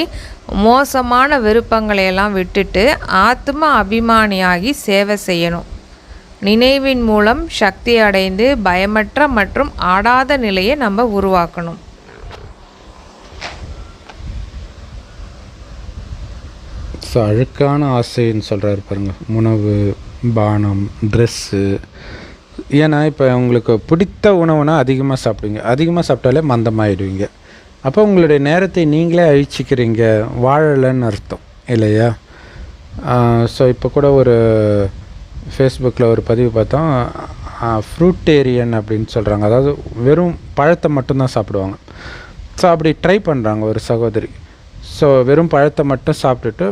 B: மோசமான விருப்பங்களையெல்லாம் விட்டுட்டு ஆத்ம அபிமானியாகி சேவை செய்யணும். நினைவின் மூலம் சக்தி அடைந்து பயமற்ற மற்றும் ஆடாத நிலையை நம்ம உருவாக்கணும்.
A: ஸோ அழுக்கான ஆசைன்னு சொல்கிறாரு பாருங்க, உணவு, பானம், ட்ரெஸ்ஸு. ஏன்னா இப்போ உங்களுக்கு பிடித்த உணவுனா அதிகமாக சாப்பிடுவீங்க, அதிகமாக சாப்பிட்டாலே மந்தமாகிடுவீங்க. அப்போ உங்களுடைய நேரத்தை நீங்களே அழிச்சிக்கிறீங்க, வாழலைன்னு அர்த்தம் இல்லையா? ஸோ இப்போ கூட ஒரு ஃபேஸ்புக்கில் ஒரு பதிவு பார்த்தோம், ஃப்ரூட்டேரியன் அப்படின்னு சொல்கிறாங்க. அதாவது வெறும் பழத்தை மட்டும்தான் சாப்பிடுவாங்க. ஸோ அப்படி ட்ரை பண்ணுறாங்க ஒரு சகோதரி. ஸோ வெறும் பழத்தை மட்டும் சாப்பிட்டுட்டு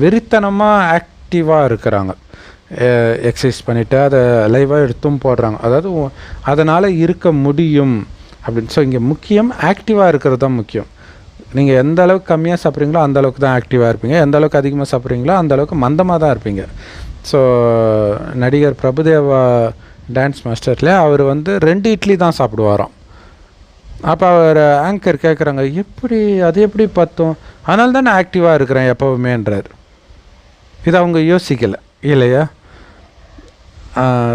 A: வெறித்தனமாக ஆக்டிவாக இருக்கிறாங்க, எக்ஸசைஸ் பண்ணிவிட்டு அதை லைவாக எடுத்தும் போடுறாங்க. அதாவது அதனால் இருக்க முடியும் அப்படின்னு. ஸோ இங்கே முக்கியம் ஆக்டிவாக இருக்கிறது தான் முக்கியம். நீங்கள் எந்த அளவுக்கு கம்மியாக சாப்பிட்றீங்களோ அந்த அளவுக்கு தான் ஆக்டிவாக இருப்பீங்க, எந்த அளவுக்கு அதிகமாக சாப்பிட்றீங்களோ அந்த அளவுக்கு மந்தமாக தான் இருப்பீங்க. ஸோ நடிகர் பிரபுதேவா டான்ஸ் மாஸ்டர்ல அவர் 2 இட்லி தான் சாப்பிடுவாராம். அப்போ அவர் ஆங்கர் கேட்குறாங்க, அது எப்படி பார்த்தோம், அதனால தான் நான் ஆக்டிவாக இருக்கிறேன் எப்போவுமேன்றார். இது அவங்க யோசிக்கலை இல்லையா?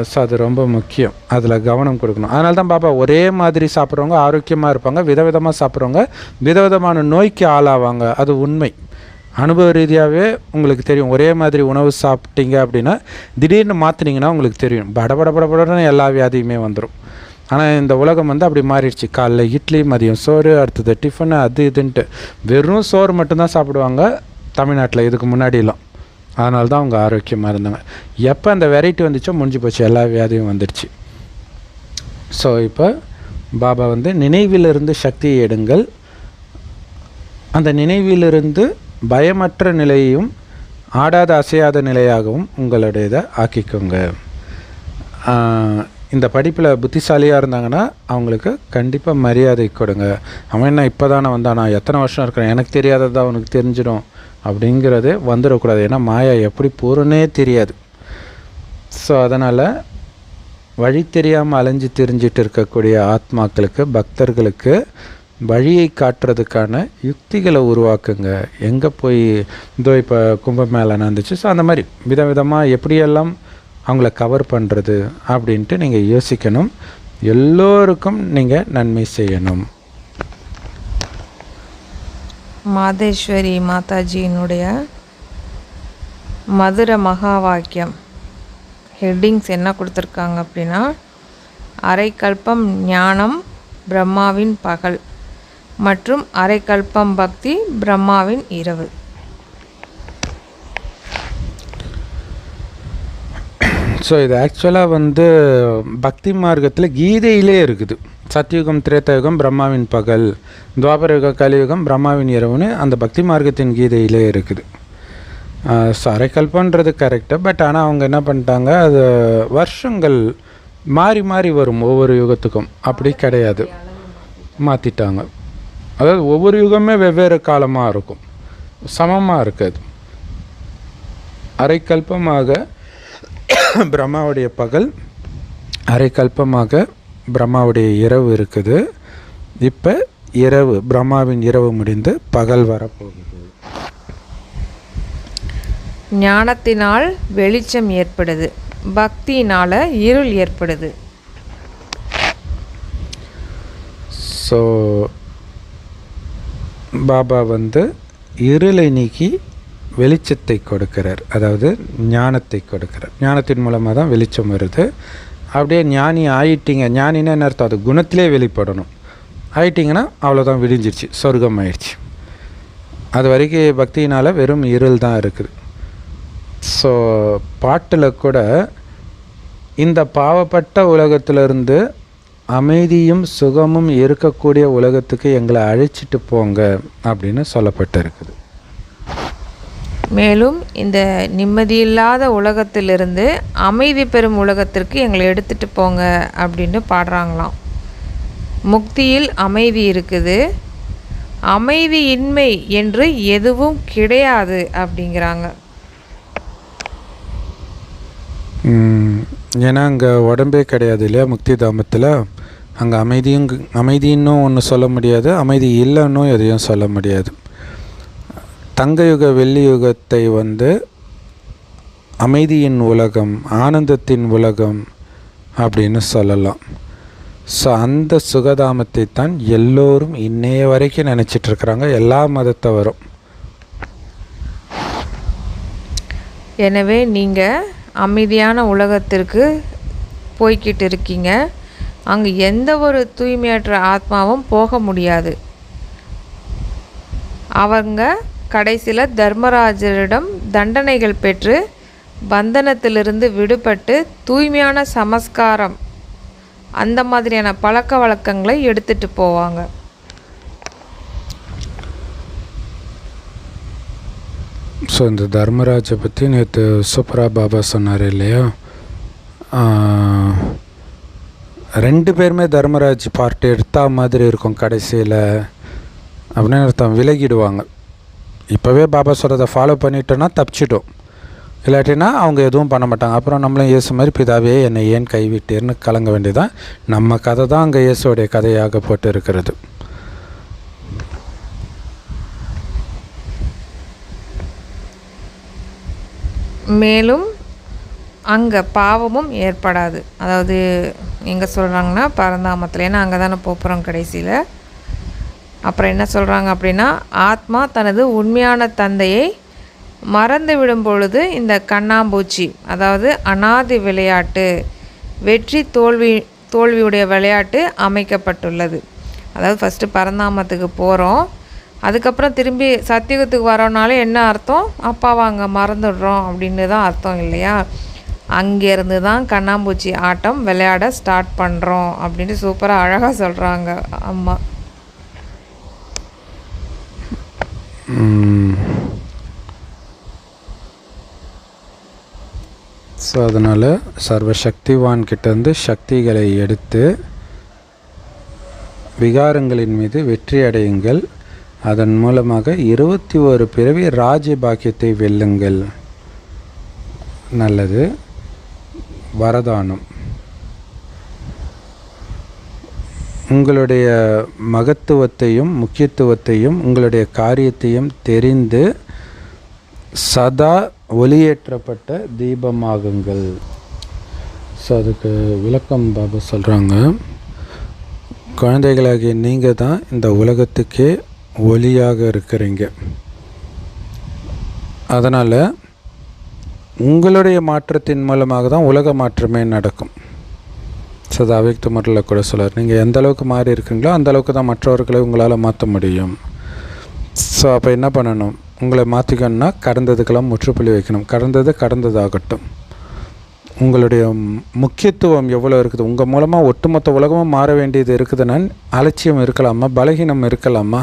A: ஸோ அது ரொம்ப முக்கியம், அதில் கவனம் கொடுக்கணும். அதனால தான் பாப்பா ஒரே மாதிரி சாப்பிட்றவங்க ஆரோக்கியமாக இருப்பாங்க, விதவிதமாக சாப்பிட்றவங்க விதவிதமான நோய்க்கு ஆளாவாங்க. அது உண்மை, அனுபவ ரீதியாகவே உங்களுக்கு தெரியும். ஒரே மாதிரி உணவு சாப்பிட்டீங்க அப்படின்னா திடீர்னு மாற்றினீங்கன்னா உங்களுக்கு தெரியும், படபடன்னு எல்லா வியாதியுமே வந்துடும். ஆனால் இந்த உலகம் அப்படி மாறிடுச்சு. காலைல இட்லி, மதியம் சோறு, அடுத்தது டிஃபனு, அது இதுன்ட்டு வெறும் சோறு மட்டும்தான் சாப்பிடுவாங்க தமிழ்நாட்டில் இதுக்கு முன்னாடிலாம். அதனால தான் அவங்க ஆரோக்கியமாக இருந்தாங்க. எப்போ அந்த வெரைட்டி வந்துச்சோ முடிஞ்சு போச்சு, எல்லா வியாதியும் வந்துடுச்சு. ஸோ இப்போ பாபா நினைவிலிருந்து சக்தியை எடுங்கள், அந்த நினைவிலிருந்து பயமற்ற நிலையையும் ஆடாத அசையாத நிலையாகவும் உங்களுடையதை ஆக்கிக்கோங்க. இந்த படிப்பில் புத்திசாலியாக இருந்தாங்கன்னா அவங்களுக்கு கண்டிப்பாக மரியாதை கொடுங்க. அவன் என்ன இப்போ தானே வந்தானா, எத்தனை வருஷம் இருக்கிறேன், எனக்கு தெரியாதது அவனுக்கு தெரிஞ்சிடும் அப்படிங்கிறது வந்துடக்கூடாது. ஏன்னா மாயா எப்படி போகிறனே தெரியாது. ஸோ அதனால் வழி தெரியாமல் அலைஞ்சு திரிஞ்சிட்டு இருக்கக்கூடிய ஆத்மாக்களுக்கு, பக்தர்களுக்கு வழியை காட்டுறதுக்கான யுக்திகளை உருவாக்குங்க. எங்கே போய் இதோ இப்போ கும்பமேளா நடந்துச்சு, ஸோ அந்த மாதிரி விதவிதமாக எப்படியெல்லாம் அவங்கள கவர் பண்ணுறது அப்படின்ட்டு நீங்கள் யோசிக்கணும். எல்லோருக்கும் நீங்கள் நன்மை செய்யணும்.
B: மாதேஸ்வரி மாதாஜியினுடைய மதுர மகா வாக்கியம் ஹெட்டிங்ஸ் என்ன கொடுத்துருக்காங்க அப்படின்னா, அரைக்கல்பம் ஞானம் பிரம்மாவின் பகல் மற்றும் அரைக்கல்பம் பக்தி பிரம்மாவின் இரவு.
A: ஸோ இது ஆக்சுவலாக வந்து பக்தி மார்க்கத்தில் கீதையிலே இருக்குது. சத்தியுகம், திரேதாயுகம் பிரம்மாவின் பகல், துவாபர யுகம், கலியுகம் பிரம்மாவின் இரவுன்னு அந்த பக்தி மார்க்கத்தின் கீதையிலே இருக்குது. So அரைக்கல்பன்றது correct. பட் ஆனால் அவங்க என்ன பண்ணிட்டாங்க, அது வருஷங்கள் மாறி மாறி வரும் ஒவ்வொரு யுகத்துக்கும். அப்படி கிடையாது, மாற்றிட்டாங்க. அதாவது ஒவ்வொரு யுகமே வெவ்வேறு காலமாக இருக்கும், சமமாக இருக்காது. அரைக்கல்பமாக பிரம்மாவுடைய பகல், அரைக்கல்பமாக பிரம்மாவுடைய இரவு இருக்குது. இப்போ இரவு, பிரம்மாவின் இரவு முடிந்து பகல் வரப்போகுது.
B: ஞானத்தினால் வெளிச்சம் ஏற்படுது, பக்தியினால் இருள் ஏற்படுது.
A: ஸோ பாபா வந்து இருளை நீக்கி வெளிச்சத்தை கொடுக்கிறார், அதாவது ஞானத்தை கொடுக்கிறார். ஞானத்தின் மூலமாக தான் வெளிச்சம் வருது. அப்படியே ஞானி ஆயிட்டீங்க, ஞானின்னு என்ன அர்த்தம், அது குணத்திலே வெளிப்படணும். ஆயிட்டிங்கன்னா அவ்வளோதான், விடிஞ்சிருச்சு, சொர்க்கம் ஆயிடுச்சு. அது வரைக்கும் பக்தியினால் வெறும் இருள் தான் இருக்குது. ஸோ பாட்டில் கூட இந்த பாவப்பட்ட உலகத்திலிருந்து அமைதியும் சுகமும் இருக்கக்கூடிய உலகத்துக்கு எங்களை அழைச்சிட்டு போங்க அப்படின்னு சொல்லப்பட்டிருக்குது.
B: மேலும் இந்த நிம்மதியில்லாத உலகத்திலிருந்து அமைதி பெறும் உலகத்திற்கு எங்களை எடுத்துகிட்டு போங்க அப்படின்னு பாடுறாங்களாம். முக்தியில் அமைதி இருக்குது, அமைதியின்மை என்று எதுவும் கிடையாது அப்படிங்கிறாங்க.
A: ஏன்னா அங்கே உடம்பே கிடையாது இல்லையா முக்தி தாமத்தில். அங்கே அமைதின்னும் ஒன்று சொல்ல முடியாது, அமைதி இல்லைன்னு எதையும் சொல்ல முடியாது. தங்கயுக வெள்ளி யுகத்தை வந்து அமைதியின் உலகம், ஆனந்தத்தின் உலகம் அப்படின்னு சொல்லலாம். ஸோ அந்த சுகதாமத்தை தான் எல்லோரும் இன்னைய வரைக்கும் நினச்சிட்ருக்குறாங்க, எல்லா மதத்தவரும்.
B: எனவே நீங்கள் அமைதியான உலகத்திற்கு போய்கிட்டு இருக்கீங்க. அங்கே எந்த ஒரு தூய்மையற்ற ஆத்மாவும் போக முடியாது. அவங்க கடைசியில் தர்மராஜரிடம் தண்டனைகள் பெற்று பந்தனத்திலிருந்து விடுபட்டு தூய்மையான சமஸ்காரம், அந்த மாதிரியான பழக்க வழக்கங்களை எடுத்துகிட்டு போவாங்க.
A: ஸோ இந்த தர்மராஜை பற்றி நேற்று சூப்பராக பாபா சொன்னார் இல்லையா. 2 பேருமே தர்மராஜ் பார்ட்டி எடுத்தா மாதிரி இருக்கும் கடைசியில் அப்படின்னு அர்த்தம். விலகிடுவாங்க. இப்போவே பாபா சொல்கிறத ஃபாலோ பண்ணிட்டோன்னா தப்பிச்சிட்டோம், இல்லாட்டினா அவங்க எதுவும் பண்ண மாட்டாங்க. அப்புறம் நம்மளும் இயேசு மாதிரி பிதாவே என்னை ஏன் கைவிட்டேர்னு கலங்க வேண்டியதான். நம்ம கதை தான் அங்கே இயேசுடைய கதையாக போட்டு இருக்கிறது.
B: மேலும் அங்கே பாவமும் ஏற்படாது. அதாவது எங்கே சொல்கிறாங்கன்னா பரந்தாமத்தில், ஏன்னா அங்கே தானே போகிறோம் கடைசியில். அப்புறம் என்ன சொல்கிறாங்க அப்படின்னா, ஆத்மா தனது உண்மையான தந்தையை மறந்து விடும் பொழுது இந்த கண்ணாம்பூச்சி, அதாவது அனாதி விளையாட்டு, வெற்றி தோல்வியுடைய விளையாட்டு அமைக்கப்பட்டுள்ளது. அதாவது ஃபஸ்ட்டு பரந்தாமத்துக்கு போகிறோம், அதுக்கப்புறம் திரும்பி சத்தியுகத்துக்கு வரோனாலே என்ன அர்த்தம், அப்பாவை அங்கே மறந்துடுறோம் அப்படின்னு தான் அர்த்தம் இல்லையா. அங்கேருந்து தான் கண்ணாம்பூச்சி ஆட்டம் விளையாட ஸ்டார்ட் பண்ணுறோம் அப்படின்னு சூப்பராக அழகாக சொல்கிறாங்க அம்மா.
A: ஸோ அதனால் சர்வசக்திவான் கிட்டேருந்து சக்திகளை எடுத்து விகாரங்களின் மீது வெற்றி அடையுங்கள். அதன் மூலமாக 21 பிறவி ராஜ்ய பாக்கியத்தை வெல்லுங்கள். நல்லது. வரதானம். உங்களுடைய மகத்துவத்தையும் முக்கியத்துவத்தையும் உங்களுடைய காரியத்தையும் தெரிந்து சதா ஒளியேற்றப்பட்ட தீபமாகுங்கள். ஸோ அதுக்கு விளக்கம் பாபா சொல்கிறாங்க, குழந்தைகளாகிய நீங்கள் தான் இந்த உலகத்துக்கே ஒளியாக இருக்கிறீங்க. அதனால் உங்களுடைய மாற்றத்தின் மூலமாக தான் உலக மாற்றமே நடக்கும். ஸோ அது அவ்யக்த முறையில் கூட சொல்கிறார், நீங்கள் எந்த அளவுக்கு மாறி இருக்கீங்களோ அந்த அளவுக்கு தான் மற்றவர்களை உங்களால் மாற்ற முடியும். ஸோ அப்போ என்ன பண்ணணும், உங்களை மாற்றிக்கணும்னா கடந்ததுக்கெல்லாம் முற்றுப்புள்ளி வைக்கணும். கடந்ததாகட்டும், உங்களுடைய முக்கியத்துவம் எவ்வளோ இருக்குது, உங்கள் மூலமாக ஒட்டுமொத்த உலகமும் மாற வேண்டியது இருக்குதுன்னா அலட்சியம் இருக்கலாமா, பலகீனம் இருக்கலாமா?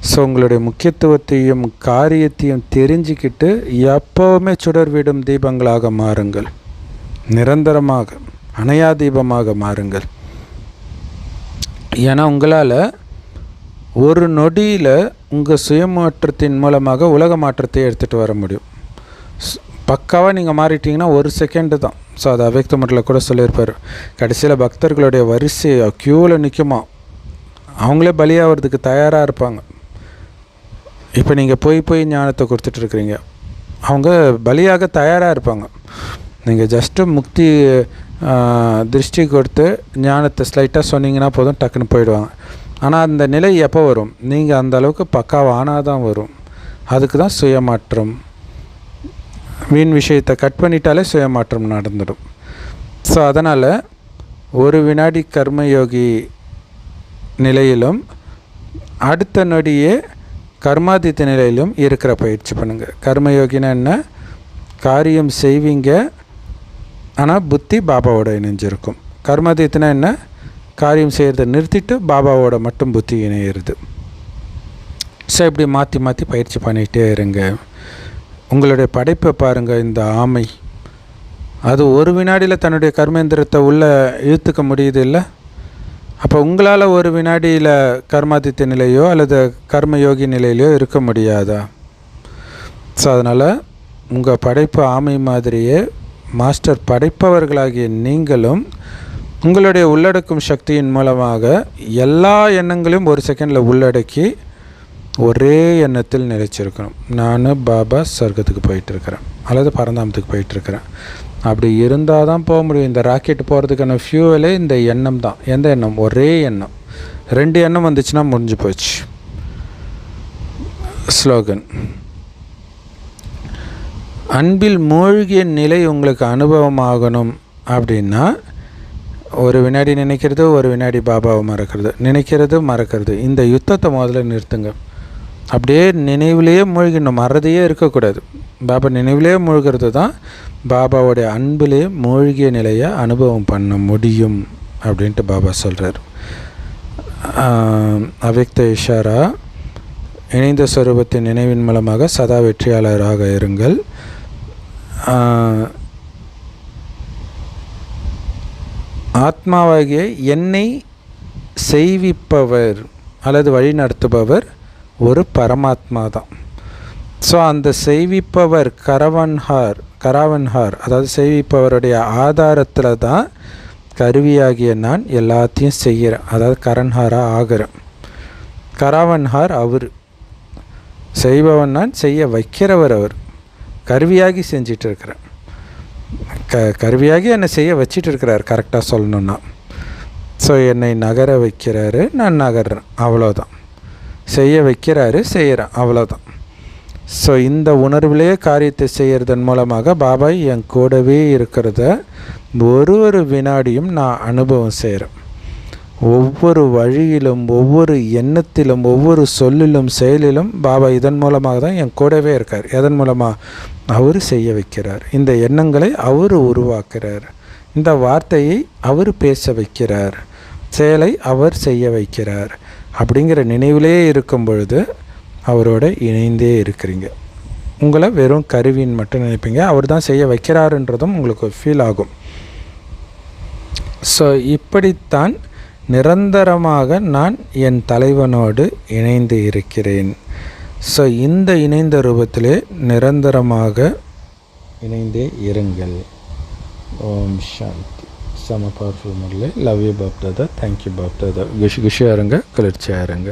A: ஸோ உங்களுடைய முக்கியத்துவத்தையும் காரியத்தையும் தெரிஞ்சுக்கிட்டு எப்போவுமே சுடர்விடும் தீபங்களாக மாறுங்கள், நிரந்தரமாக அணையா தீபமாக மாறுங்கள். ஏன்னா உங்களால் ஒரு நொடியில் உங்கள் சுயமாற்றத்தின் மூலமாக உலக மாற்றத்தை எடுத்துகிட்டு வர முடியும். பக்காவாக நீங்கள் மாறிட்டீங்கன்னா ஒரு செகண்டு தான். ஸோ அது அவ்யக்தமட்டில் கூட சொல்லியிருப்பார், கடைசியில் பக்தர்களுடைய வரிசை க்யூவில் நிற்குமா, அவங்களே பலியாகிறதுக்கு தயாராக இருப்பாங்க. இப்போ நீங்கள் போய் ஞானத்தை கொடுத்துட்ருக்குறீங்க, அவங்க பலியாக தயாராக இருப்பாங்க. நீங்கள் ஜஸ்ட்டு முக்தி திருஷ்டி கொடுத்து ஞானத்தை ஸ்லைட்டாக சொன்னீங்கன்னா போதும், டக்குன்னு போயிடுவாங்க. ஆனால் அந்த நிலை எப்போ வரும், நீங்கள் அந்த அளவுக்கு பக்காவானால் தான் வரும். அதுக்கு தான் சுயமாற்றம். வீண் விஷயத்தை கட் பண்ணிட்டாலே சுயமாற்றம் நடந்துடும். ஸோ அதனால் ஒரு வினாடி கர்மயோகி நிலையிலும் அடுத்த நொடியே கர்மாதித்த நிலையிலும் இருக்கிற பயிற்சி பண்ணுங்கள். கர்மயோகினா என்ன, காரியம் செய்வீங்க ஆனால் புத்தி பாபாவோட இணைஞ்சிருக்கும். கர்மாதித்தனா என்ன, காரியம் செய்கிறத நிறுத்திட்டு பாபாவோட மட்டும் புத்தி இணையிறது. ஸோ இப்படி மாற்றி மாற்றி பயிற்சி பண்ணிகிட்டே இருங்க. உங்களுடைய படைப்பை பாருங்கள். இந்த ஆமை அது ஒரு வினாடியில் தன்னுடைய கர்மேந்திரத்தை உள்ளே இழுத்துக்க முடியுது இல்லை? அப்போ உங்களால் ஒரு வினாடியில் கர்மாதித்த நிலையோ அல்லது கர்மயோகி நிலையிலையோ இருக்க முடியாதா? ஸோ அதனால் உங்கள் படைப்பு ஆமை மாதிரியே மாஸ்டர் படைப்பவர்களாகிய நீங்களும் உங்களுடைய உள்ளடக்கும் சக்தியின் மூலமாக எல்லா எண்ணங்களையும் ஒரு செகண்டில் உள்ளடக்கி ஒரே எண்ணத்தில் நிலைச்சிருக்கணும். நான் பாபா சொர்க்கத்துக்கு போயிட்டுருக்கிறேன் அல்லது பரந்தாமத்துக்கு போயிட்டுருக்கிறேன். அப்படி இருந்தால் தான் போக முடியும். இந்த ராக்கெட் போகிறதுக்கான ஃபியூவலே இந்த எண்ணம் தான். எந்த எண்ணம்? ஒரே எண்ணம். 2 எண்ணம் வந்துச்சுன்னா முடிஞ்சு போச்சு. ஸ்லோகன்: அன்பில் மூழ்கிய நிலை உங்களுக்கு அனுபவமாகணும் அப்படின்னா ஒரு வினாடி நினைக்கிறது, ஒரு வினாடி பாபாவை மறக்கிறது, நினைக்கிறது மறக்கிறது. இந்த யுத்தத்தை முதல்ல நிறுத்துங்க. அப்படியே நினைவிலேயே மூழ்கிடணும், மறதியே இருக்கக்கூடாது. பாபா நினைவிலே மூழ்கிறது தான் பாபாவுடைய அன்பிலே மூழ்கிய நிலையை அனுபவம் பண்ண முடியும் அப்படின்ட்டு பாபா சொல்கிறார். அவ்யக்த இஷாரா: இணைந்த ஸ்வரூபத்தின் நினைவின் மூலமாக சதா வெற்றியாளராக இருங்கள். ஆத்மாவாகிய என்னை செய்விப்பவர் அல்லது வழி நடத்துபவர் ஒரு பரமாத்மா தான். ஸோ அந்த செய்விப்பவர் கராவன்ஹார் அதாவது செய்விப்பவருடைய ஆதாரத்தில் தான் கருவியாகிய நான் எல்லாத்தையும் செய்கிறேன், அதாவது கரன்ஹாராக ஆகிறேன். கராவன்ஹார் அவர், செய்பவன் நான், செய்ய வைக்கிறவர் அவர். கருவியாகி செஞ்சிட்டு இருக்கிறேன், கருவியாகி என்னை செய்ய வச்சிட்டு இருக்கிறார் கரெக்டாக சொல்லணுன்னா. ஸோ என்னை நகர வைக்கிறாரு, நான் நகர்றேன், அவ்வளோதான். செய்ய வைக்கிறாரு, செய்கிறேன், அவ்வளோதான். ஸோ இந்த உணர்விலேயே காரியத்தை செய்கிறதன் மூலமாக பாபா என் கூடவே இருக்கிறத ஒரு வினாடியும் நான் அனுபவம் செய்கிறேன். ஒவ்வொரு வழியிலும், ஒவ்வொரு எண்ணத்திலும், ஒவ்வொரு சொல்லிலும், செயலிலும் பாபா இதன் மூலமாக தான் என் கூடவே இருக்கார். எதன் மூலமாக? அவர் செய்ய வைக்கிறார். இந்த எண்ணங்களை அவர் உருவாக்குறார். இந்த வார்த்தையை அவர் பேச வைக்கிறார். செயலை அவர் செய்ய வைக்கிறார். அப்படிங்கிற நினைவிலே இருக்கும் பொழுது அவரோட இணைந்தே இருக்கிறீங்க. உங்களை வெறும் கருவின்னு மட்டும் நினைப்பீங்க. அவர் தான் செய்ய வைக்கிறாருன்றதும் உங்களுக்கு ஃபீல் ஆகும். ஸோ இப்படித்தான் நிரந்தரமாக நான் என் தலைவனோடு இணைந்து இருக்கிறேன். ஸோ இந்த இணைந்த ரூபத்திலே நிரந்தரமாக இணைந்தே இருங்கள். ஓம் சாந்தி. செம பவர்ஃபுல் முறையில் love you Bap Dada. Thank you Bap Dada. குஷியாக இருங்க, குளிர்ச்சியாக இருங்க.